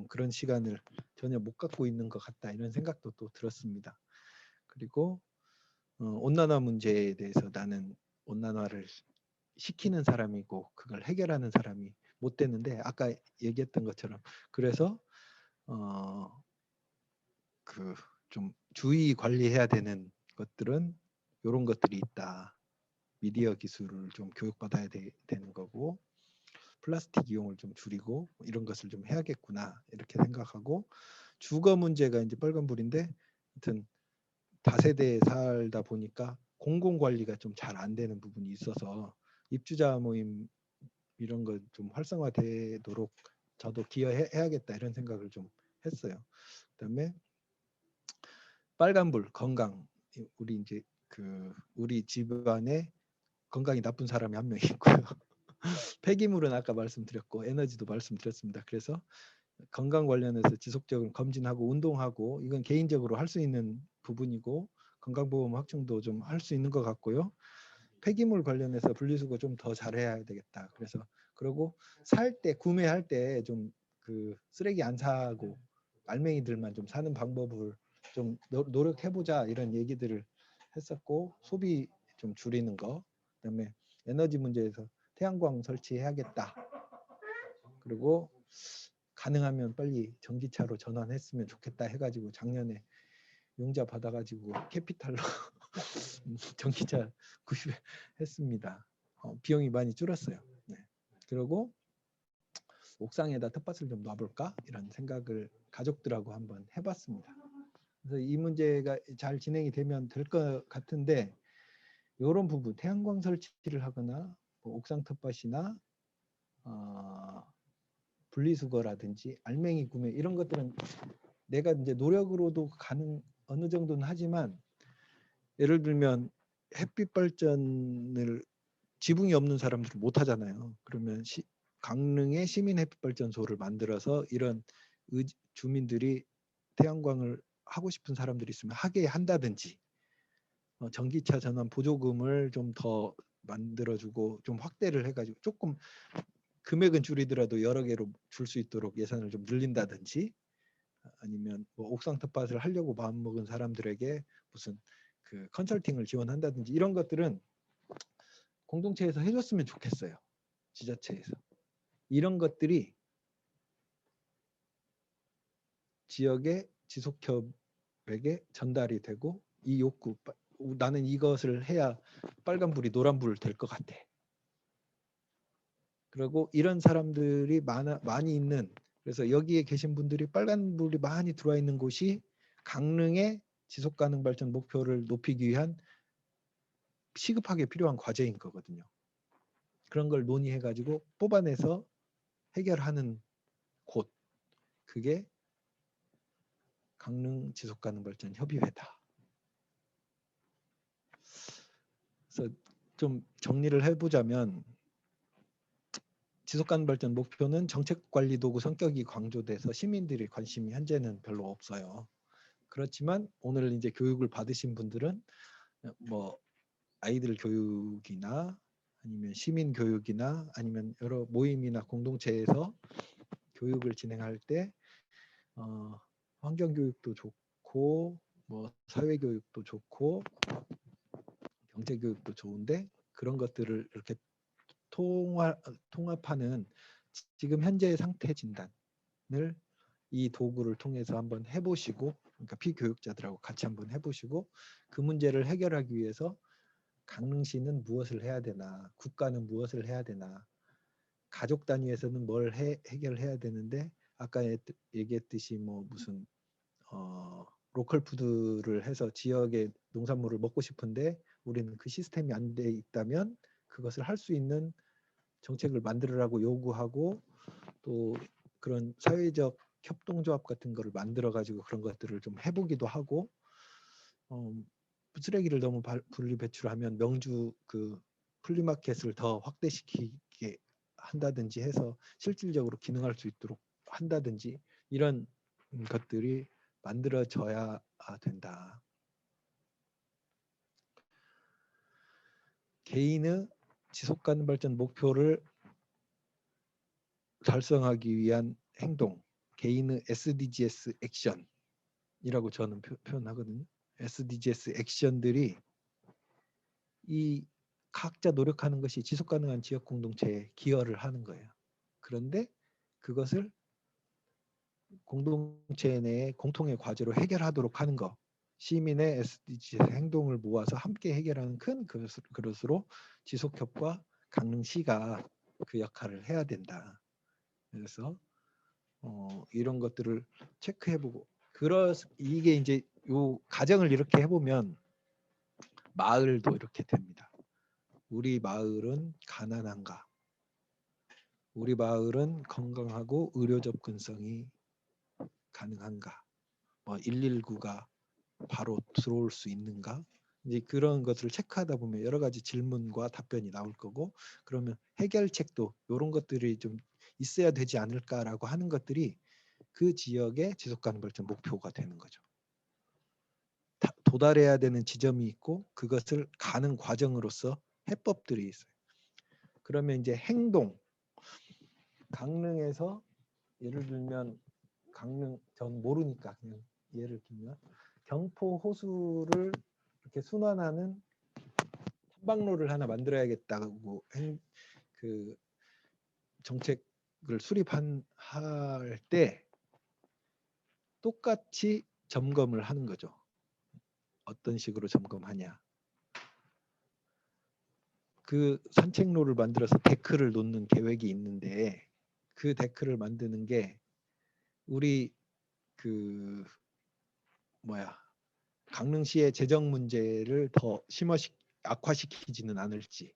그런 시간을 전혀 못 갖고 있는 것 같다 이런 생각도 또 들었습니다. 그리고 온난화 문제에 대해서 나는 온난화를 시키는 사람이고 그걸 해결하는 사람이 못 되는데 아까 얘기했던 것처럼 그래서 그 좀 주의 관리해야 되는 것들은 이런 것들이 있다. 미디어 기술을 좀 교육받아야 되는 거고, 플라스틱 이용을 좀 줄이고 이런 것을 좀 해야겠구나 이렇게 생각하고, 주거 문제가 이제 빨간불인데, 하여튼 다세대에 살다 보니까 공공 관리가 좀 잘 안 되는 부분이 있어서 입주자 모임 이런 거 좀 활성화되도록 저도 기여해야겠다 이런 생각을 좀 했어요. 그다음에 빨간불 건강, 우리 이제 우리 집안에 건강이 나쁜 사람이 한 명 있고요. 폐기물은 아까 말씀드렸고 에너지도 말씀드렸습니다. 그래서 건강 관련해서 지속적으로 검진하고 운동하고 이건 개인적으로 할 수 있는 부분이고, 건강보험 확충도 좀 할 수 있는 것 같고요. 폐기물 관련해서 분리수거 좀 더 잘해야 되겠다. 그래서 그리고 살 때 구매할 때 좀 그 쓰레기 안 사고 알맹이들만 좀 사는 방법을 좀 노력해보자 이런 얘기들을 했었고, 소비 좀 줄이는 거, 그다음에 에너지 문제에서 태양광 설치해야겠다. 그리고 가능하면 빨리 전기차로 전환했으면 좋겠다 해가지고 작년에 용자 받아가지고 캐피탈로 전기차 구입했습니다. 비용이 많이 줄었어요. 네. 그리고 옥상에다 텃밭을 좀 놔볼까 이런 생각을 가족들하고 한번 해봤습니다. 그래서 이 문제가 잘 진행이 되면 될 것 같은데, 이런 부분 태양광 설치를 하거나 뭐 옥상 텃밭이나 분리수거라든지 알맹이 구매 이런 것들은 내가 이제 노력으로도 어느 정도는 하지만, 예를 들면 햇빛 발전을 지붕이 없는 사람들은 못 하잖아요. 그러면 강릉에 시민 햇빛 발전소를 만들어서 이런 주민들이 태양광을 하고 싶은 사람들이 있으면 하게 한다든지, 전기차 전환 보조금을 좀 더 만들어주고 좀 확대를 해가지고 조금 금액은 줄이더라도 여러 개로 줄 수 있도록 예산을 좀 늘린다든지, 아니면 뭐 옥상 텃밭을 하려고 마음먹은 사람들에게 무슨 그 컨설팅을 지원한다든지 이런 것들은 공동체에서 해줬으면 좋겠어요. 지자체에서. 이런 것들이 지역의 지속협에게 전달이 되고, 이 욕구, 나는 이것을 해야 빨간불이 노란불 될 것 같아. 그리고 이런 사람들이 많이 있는, 그래서 여기에 계신 분들이 빨간불이 많이 들어와 있는 곳이 강릉의 지속가능 발전 목표를 높이기 위한 시급하게 필요한 과제인 거거든요. 그런 걸 논의해가지고 뽑아내서 해결하는 곳, 그게 강릉 지속가능 발전 협의회다. 그래서 좀 정리를 해보자면, 지속가능 발전 목표는 정책 관리 도구 성격이 강조돼서 시민들이 관심이 현재는 별로 없어요. 그렇지만 오늘 이제 교육을 받으신 분들은 뭐 아이들 교육이나 아니면 시민 교육이나 아니면 여러 모임이나 공동체에서 교육을 진행할 때 환경 교육도 좋고 뭐 사회 교육도 좋고 경제 교육도 좋은데, 그런 것들을 이렇게 통합하는 지금 현재의 상태 진단을 이 도구를 통해서 한번 해보시고, 그러니까 피교육자들하고 같이 한번 해보시고, 그 문제를 해결하기 위해서 강릉시는 무엇을 해야 되나, 국가는 무엇을 해야 되나, 가족 단위에서는 뭘 해결해야 되는데, 아까 얘기했듯이 뭐 무슨 로컬 푸드를 해서 지역의 농산물을 먹고 싶은데 우리는 그 시스템이 안 돼 있다면 그것을 할 수 있는 정책을 만들으라고 요구하고, 또 그런 사회적 협동조합 같은 거를 만들어 가지고 그런 것들을 좀 해보기도 하고, 쓰레기를 너무 분리 배출하면 명주 그 플리마켓을 더 확대시키게 한다든지 해서 실질적으로 기능할 수 있도록 한다든지, 이런 것들이 만들어져야 된다. 개인의 지속가능 발전 목표를 달성하기 위한 행동, 개인의 SDGs 액션이라고 저는 표현하거든요. SDGs 액션들이 이 각자 노력하는 것이 지속가능한 지역 공동체에 기여를 하는 거예요. 그런데 그것을 공동체 내에 공통의 과제로 해결하도록 하는 것. 시민의 SDG 행동을 모아서 함께 해결하는 큰 그릇으로 지속협과 강릉시가 그 역할을 해야 된다. 그래서 이런 것들을 체크해보고 이게 이제 요 가정을 이렇게 해보면 마을도 이렇게 됩니다. 우리 마을은 가난한가? 우리 마을은 건강하고 의료 접근성이 가능한가? 119가 바로 들어올 수 있는가? 이제 그런 것들을 체크하다 보면 여러 가지 질문과 답변이 나올 거고, 그러면 해결책도 이런 것들이 좀 있어야 되지 않을까라고 하는 것들이 그 지역의 지속가능 발전 목표가 되는 거죠. 도달해야 되는 지점이 있고 그것을 가는 과정으로서 해법들이 있어요. 그러면 이제 행동, 강릉에서 예를 들면 강릉 전 모르니까 그냥 예를 들면 경포 호수를 이렇게 순환하는 탐방로를 하나 만들어야겠다고 그 정책을 수립할 때 똑같이 점검을 하는 거죠. 어떤 식으로 점검하냐. 그 산책로를 만들어서 데크를 놓는 계획이 있는데 그 데크를 만드는 게 우리 강릉시의 재정 문제를 더 악화시키지는 않을지.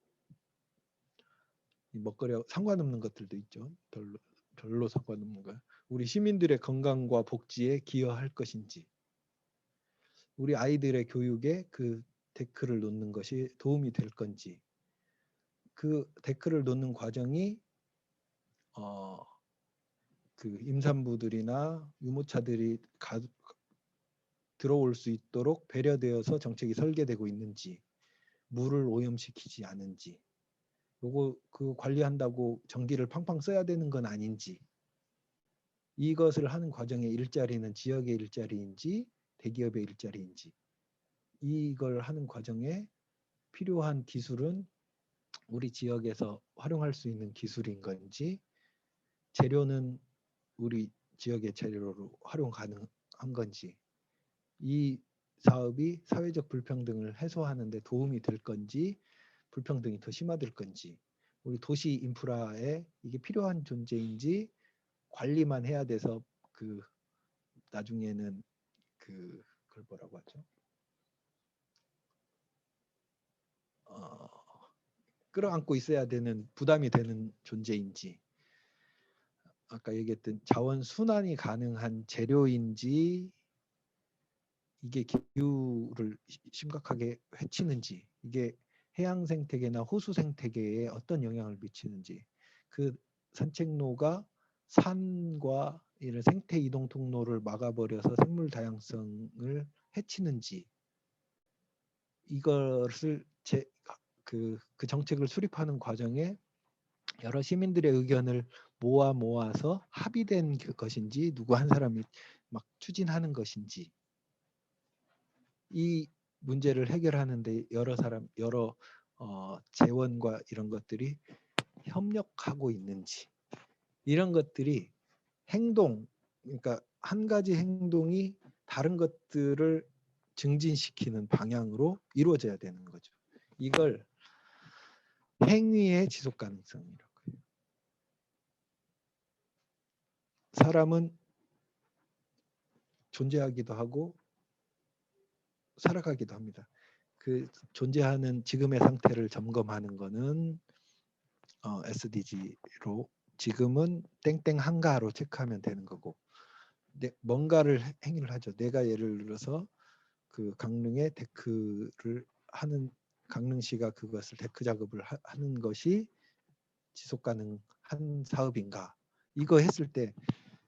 먹거리와 상관없는 것들도 있죠. 별로 상관없는 거. 우리 시민들의 건강과 복지에 기여할 것인지, 우리 아이들의 교육에 그 데크를 놓는 것이 도움이 될 건지, 그 데크를 놓는 과정이 그 임산부들이나 유모차들이 들어올 수 있도록 배려되어서 정책이 설계되고 있는지, 물을 오염시키지 않은지, 요거 그 관리한다고 전기를 팡팡 써야 되는 건 아닌지, 이것을 하는 과정의 일자리는 지역의 일자리인지 대기업의 일자리인지, 이걸 하는 과정에 필요한 기술은 우리 지역에서 활용할 수 있는 기술인 건지, 재료는 우리 지역의 재료로 활용 가능한 건지, 이 사업이 사회적 불평등을 해소하는 데 도움이 될 건지, 불평등이 더 심화될 건지, 우리 도시 인프라에 이게 필요한 존재인지, 관리만 해야 돼서 나중에는 그걸 뭐라고 하죠? 끌어안고 있어야 되는 부담이 되는 존재인지, 아까 얘기했던 자원 순환이 가능한 재료인지, 이게 기후를 심각하게 해치는지, 이게 해양 생태계나 호수 생태계에 어떤 영향을 미치는지, 그 산책로가 산과 이런 생태 이동 통로를 막아버려서 생물 다양성을 해치는지, 이것을 그 정책을 수립하는 과정에 여러 시민들의 의견을 모아서 합의된 것인지, 누구 한 사람이 막 추진하는 것인지, 이 문제를 해결하는데 여러 재원과 이런 것들이 협력하고 있는지, 이런 것들이 그러니까 한 가지 행동이 다른 것들을 증진시키는 방향으로 이루어져야 되는 거죠. 이걸 행위의 지속 가능성이라고 해요. 사람은 존재하기도 하고 살아가기도 합니다. 그 존재하는 지금의 상태를 점검하는 거는 SDG로 지금은 땡땡 한가로 체크하면 되는 거고, 뭔가를 행위를 하죠. 내가 예를 들어서 그 강릉에 데크를 하는, 강릉시가 그것을 데크 작업을 하는 것이 지속 가능한 사업인가, 이거 했을 때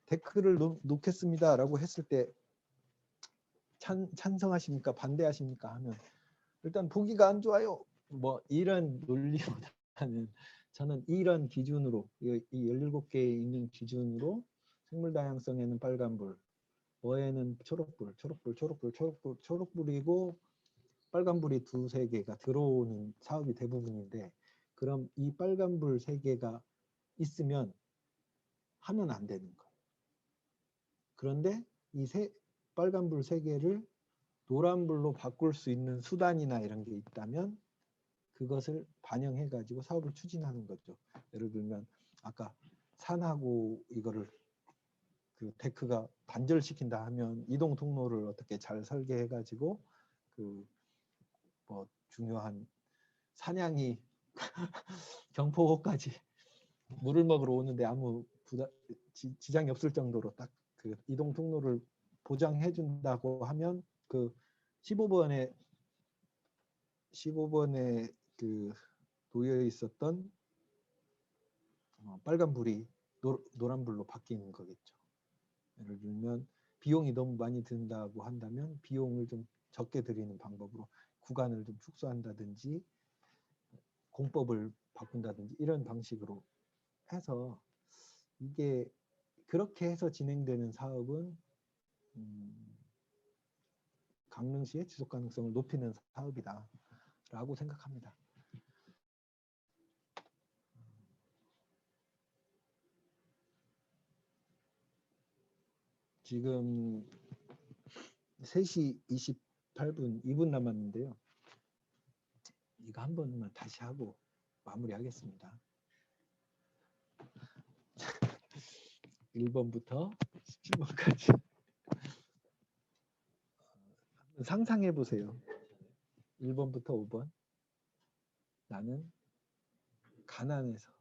데크를 놓겠습니다라고 했을 때 찬성하십니까 반대하십니까 하면 일단 보기가 안 좋아요, 이런 논리보다는 저는 이런 기준으로, 이 17개에 있는 기준으로 생물 다양성에는 빨간불, 뭐에는 초록불이고 빨간불이 2-3개가 들어오는 사업이 대부분인데, 그럼 이 빨간불 3개가 있으면 하면 안 되는 거예요. 그런데 이 빨간불 3개를 노란불로 바꿀 수 있는 수단이나 이런 게 있다면 그것을 반영해 가지고 사업을 추진하는 거죠. 예를 들면 아까 산하고 이거를 그 데크가 단절시킨다 하면 이동 통로를 어떻게 잘 설계해 가지고 그 뭐 중요한 사냥이 경포호까지 물을 먹으러 오는데 아무 지장이 없을 정도로 딱 그 이동 통로를 보장해 준다고 하면 그 15번에 그 놓여 있었던 빨간 불이 노란 불로 바뀌는 거겠죠. 예를 들면 비용이 너무 많이 든다고 한다면 비용을 좀 적게 들이는 방법으로 구간을 좀 축소한다든지 공법을 바꾼다든지 이런 방식으로 해서 이게 그렇게 해서 진행되는 사업은 강릉시의 지속 가능성을 높이는 사업이다라고 생각합니다. 지금 3시 28분 2분 남았는데요. 이거 한 번만 다시 하고 마무리하겠습니다. 1번부터 17번까지 상상해 보세요. 1번부터 5번. 나는 가난해서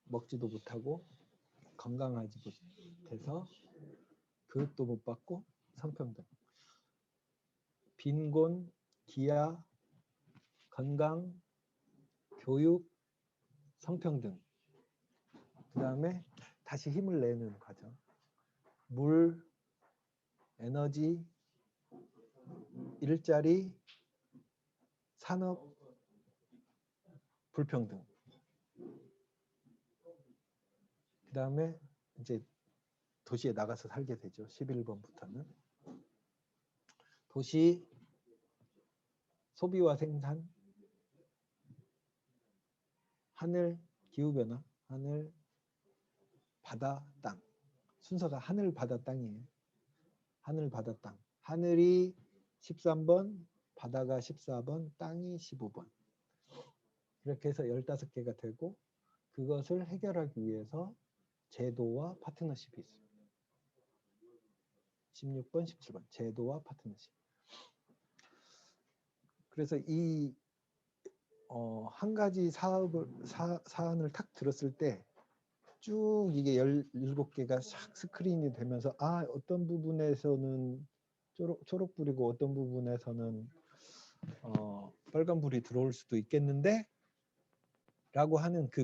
먹지도 못하고 건강하지 못해서 교육도 못 받고 성평등. 빈곤, 기아, 건강, 교육, 성평등. 그 다음에 다시 힘을 내는 과정. 물, 에너지, 일자리, 산업, 불평등. 그 다음에 이제 도시에 나가서 살게 되죠. 11번부터는. 도시, 소비와 생산, 하늘, 기후변화, 하늘, 바다, 땅. 순서가 하늘, 바다, 땅이에요. 하늘, 바다, 땅. 하늘이 13번, 바다가 14번, 땅이 15번. 이렇게 해서 15개가 되고 그것을 해결하기 위해서 제도와 파트너십이 있습니다. 16번, 17번. 제도와 파트너십. 그래서 이 한 가지 사안을 탁 들었을 때 쭉 이게 17개가 싹 스크린이 되면서 어떤 부분에서는 초록불이고 어떤 부분에서는 빨간불이 들어올 수도 있겠는데 라고 하는 그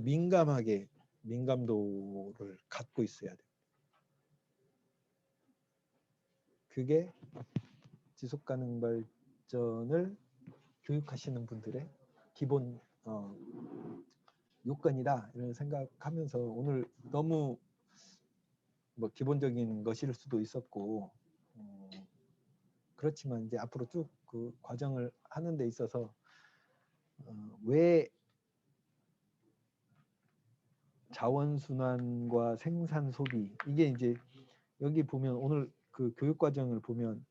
민감도를 갖고 있어야 돼요. 그게 지속가능 발전을 교육하시는 분들의 기본 요건이다 이런 생각하면서 오늘 너무 뭐 기본적인 것일 수도 있었고 그렇지만 이제 앞으로 쭉 그 과정을 하는 데 있어서 왜 자원순환과 생산 소비 이게 이제 여기 보면 오늘 그 교육 과정을 보면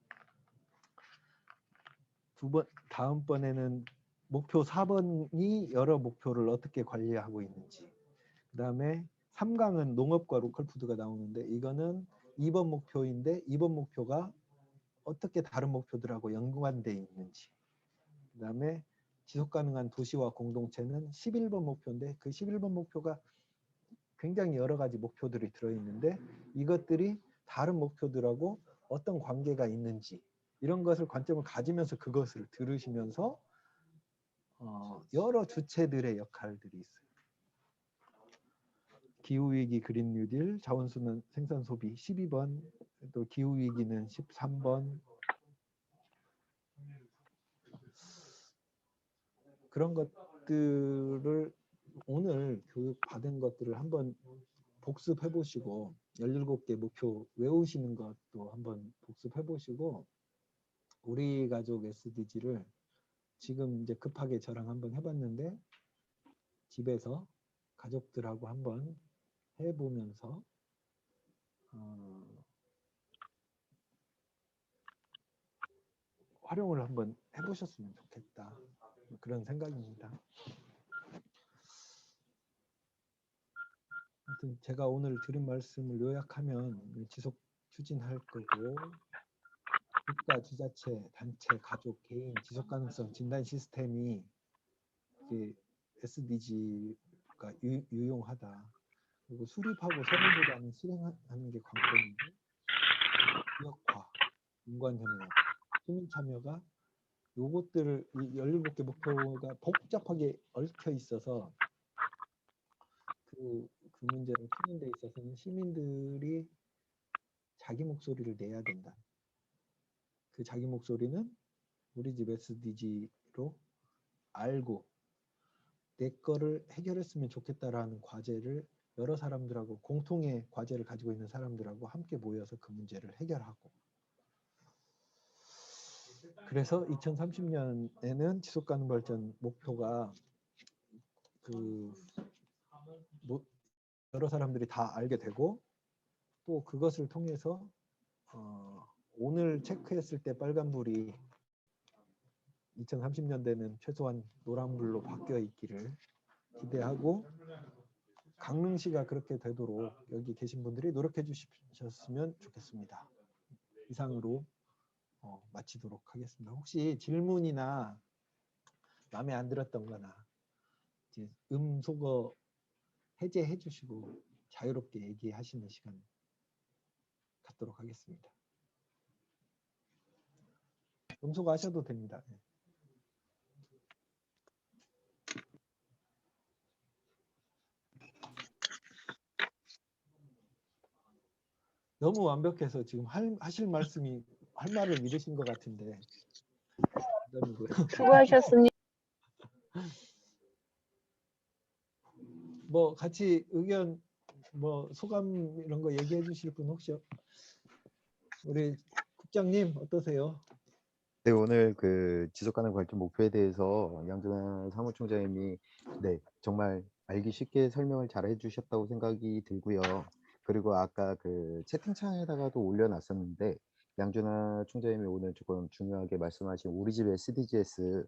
다음번에는 목표 4번이 여러 목표를 어떻게 관리하고 있는지 그 다음에 3강은 농업과 로컬푸드가 나오는데 이거는 2번 목표인데 2번 목표가 어떻게 다른 목표들하고 연관되어 있는지 그 다음에 지속가능한 도시와 공동체는 11번 목표인데 그 11번 목표가 굉장히 여러 가지 목표들이 들어있는데 이것들이 다른 목표들하고 어떤 관계가 있는지 이런 것을 관점을 가지면서 그것을 들으시면서 여러 주체들의 역할들이 있어요. 기후위기 그린 뉴딜, 자원순환 생산 소비 12번, 또 기후위기는 13번. 그런 것들을 오늘 교육 받은 것들을 한번 복습해 보시고 17개 목표 외우시는 것도 한번 복습해 보시고 우리 가족 SDG를 지금 이제 급하게 저랑 한번 해봤는데 집에서 가족들하고 한번 해보면서 활용을 한번 해보셨으면 좋겠다. 그런 생각입니다. 하여튼 제가 오늘 드린 말씀을 요약하면 지속 추진할 거고 국가, 지자체, 단체, 가족, 개인 지속 가능성 진단 시스템이 SDG가 유용하다. 그리고 수립하고 설문보다는 실행하는 게 관건인데 지역화, 인권협력, 시민 참여가 요것들을 이 17개 목표가 복잡하게 얽혀 있어서 그 문제를 푸는 데 있어서는 시민들이 자기 목소리를 내야 된다. 그 자기 목소리는 우리 집 SDG로 알고 내 거를 해결했으면 좋겠다라는 과제를 여러 사람들하고 공통의 과제를 가지고 있는 사람들하고 함께 모여서 그 문제를 해결하고 그래서 2030년에는 지속가능 발전 목표가 여러 사람들이 다 알게 되고 또 그것을 통해서 오늘 체크했을 때 빨간불이 2030년대는 최소한 노란불로 바뀌어 있기를 기대하고 강릉시가 그렇게 되도록 여기 계신 분들이 노력해 주셨으면 좋겠습니다. 이상으로 마치도록 하겠습니다. 혹시 질문이나 마음에 안 들었던 거나 음소거 해제해 주시고 자유롭게 얘기하시는 시간 갖도록 하겠습니다. 음소거 하셔도 됩니다. 너무 완벽해서 지금 하실 말씀이 할 말을 잃으신 것 같은데. 수고하셨습니다. 뭐 같이 의견, 뭐 소감 이런 거 얘기해 주실 분 혹시 우리 국장님 어떠세요? 네, 오늘 그 지속가능 발전 목표에 대해서 양준하 사무총장님이 정말 알기 쉽게 설명을 잘 해주셨다고 생각이 들고요. 그리고 아까 그 채팅창에다가도 올려놨었는데 양준하 총장님이 오늘 조금 중요하게 말씀하신 우리 집 SDGs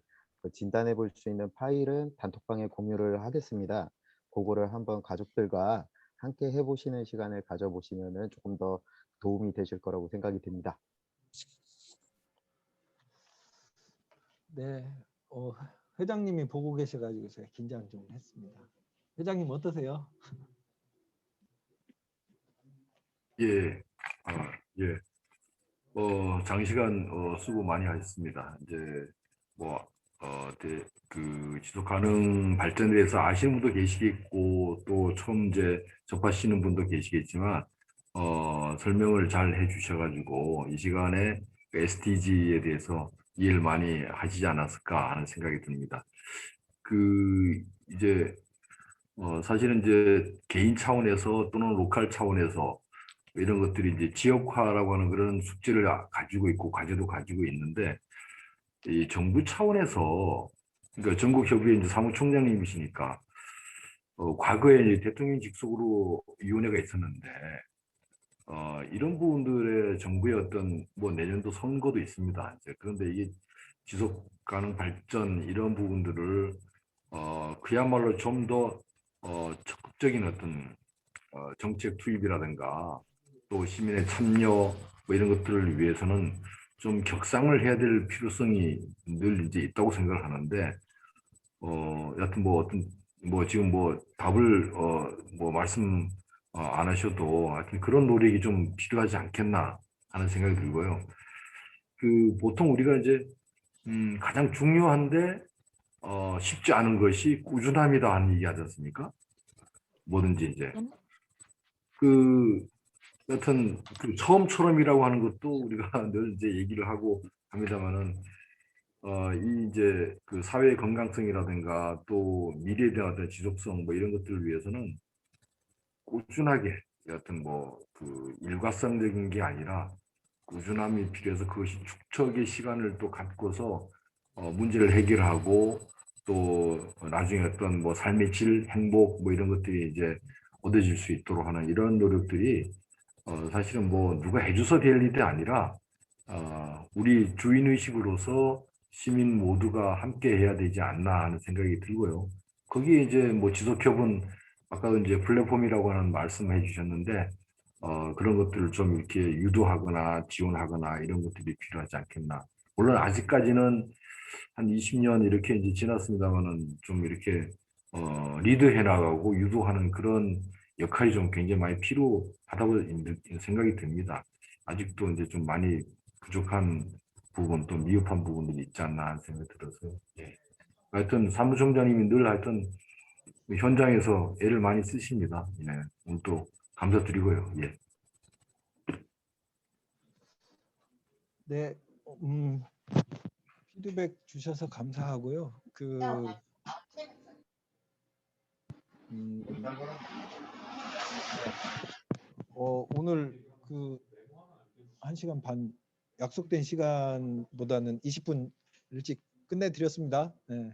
진단해 볼 수 있는 파일은 단톡방에 공유를 하겠습니다. 그거를 한번 가족들과 함께 해보시는 시간을 가져보시면 조금 더 도움이 되실 거라고 생각이 듭니다. 네, 회장님이 보고 계셔가지고 제가 긴장 좀 했습니다. 회장님 어떠세요? 예, 장시간 수고 많이 하셨습니다. 이제 그 지속 가능 발전에 대해서 아시는 분도 계시겠고 또 처음 이제 접하시는 분도 계시겠지만 설명을 잘 해주셔가지고 이 시간에 SDG에 대해서 이해를 많이 하시지 않았을까 하는 생각이 듭니다. 이제 사실은 이제 개인 차원에서 또는 로컬 차원에서 이런 것들이 이제 지역화라고 하는 그런 숙제를 가지고 있고 과제도 가지고 있는데 이 정부 차원에서 그러니까 전국협의회 이제 사무총장님이시니까 과거에 이제 대통령 직속으로 위원회가 있었는데 이런 부분들의 정부의 어떤 뭐 내년도 선거도 있습니다. 이제 그런데 이게 지속 가능 발전 이런 부분들을 그야말로 좀 더 적극적인 어떤 정책 투입이라든가 또 시민의 참여 뭐 이런 것들을 위해서는 좀 격상을 해야 될 필요성이 늘 이제 있다고 생각을 하는데 여하튼 뭐 지금 뭐 답을 뭐 말씀 안 하셔도 하여튼 그런 노력이 좀 필요하지 않겠나 하는 생각이 들고요. 보통 우리가 이제 가장 중요한데 쉽지 않은 것이 꾸준함이다 하는 얘기 하지 않습니까? 뭐든지 이제 여튼 처음처럼이라고 하는 것도 우리가 늘 이제 얘기를 하고 합니다만은 이 이제 그 사회의 건강성이라든가 또 미래에 대한 어떤 지속성 뭐 이런 것들을 위해서는 꾸준하게 여하튼 일과성적인 게 아니라 꾸준함이 필요해서 그것이 축적의 시간을 또 갖고서 문제를 해결하고 또 나중에 어떤 뭐 삶의 질, 행복 뭐 이런 것들이 이제 얻어질 수 있도록 하는 이런 노력들이 사실은 뭐 누가 해줘서 될 일이 아니라 우리 주인 의식으로서 시민 모두가 함께 해야 되지 않나 하는 생각이 들고요. 거기에 이제 뭐 지속협은 아까 이제 플랫폼이라고 하는 말씀해 주셨는데 그런 것들을 좀 이렇게 유도하거나 지원하거나 이런 것들이 필요하지 않겠나. 물론 아직까지는 한 20년 이렇게 이제 지났습니다만은 좀 이렇게 리드해 나가고 유도하는 그런 역할이 좀 굉장히 많이 필요하다고 생각이 듭니다. 아직도 이제 좀 많이 부족한 부분 또 미흡한 부분들이 있지 않나 하는 생각이 들어서 예. 하여튼 사무총장님이 늘 하여튼 현장에서 애를 많이 쓰십니다. 예. 오늘 또 감사드리고요. 예. 네, 피드백 주셔서 감사하고요. 오늘 1시간 반 약속된 시간보다는 20분 일찍 끝내드렸습니다. 네.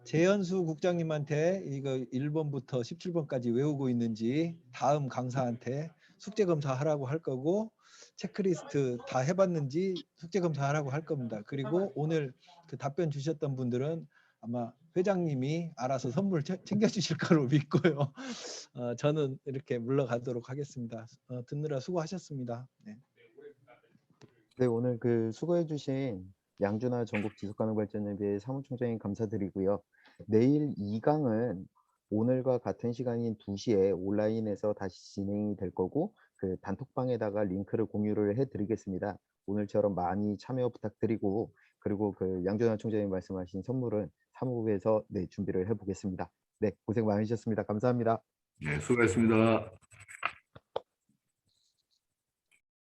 재현수 국장님한테 이거 1번부터 17번까지 외우고 있는지 다음 강사한테 숙제 검사하라고 할 거고 체크리스트 다 해봤는지 숙제 검사하라고 할 겁니다. 그리고 오늘 그 답변 주셨던 분들은 아마 회장님이 알아서 선물 챙겨주실 거로 믿고요. 저는 이렇게 물러가도록 하겠습니다. 듣느라 수고하셨습니다. 네. 네, 오늘 수고해주신 양준하 전국 지속가능발전협의회 사무총장님 감사드리고요. 내일 2강은 오늘과 같은 시간인 2시에 온라인에서 다시 진행이 될 거고 단톡방에다가 링크를 공유를 해드리겠습니다. 오늘처럼 많이 참여 부탁드리고 그리고 양준하 총장님 말씀하신 선물은 사무부에서 준비를 해보겠습니다. 네, 고생 많으셨습니다. 감사합니다. 네, 수고하셨습니다.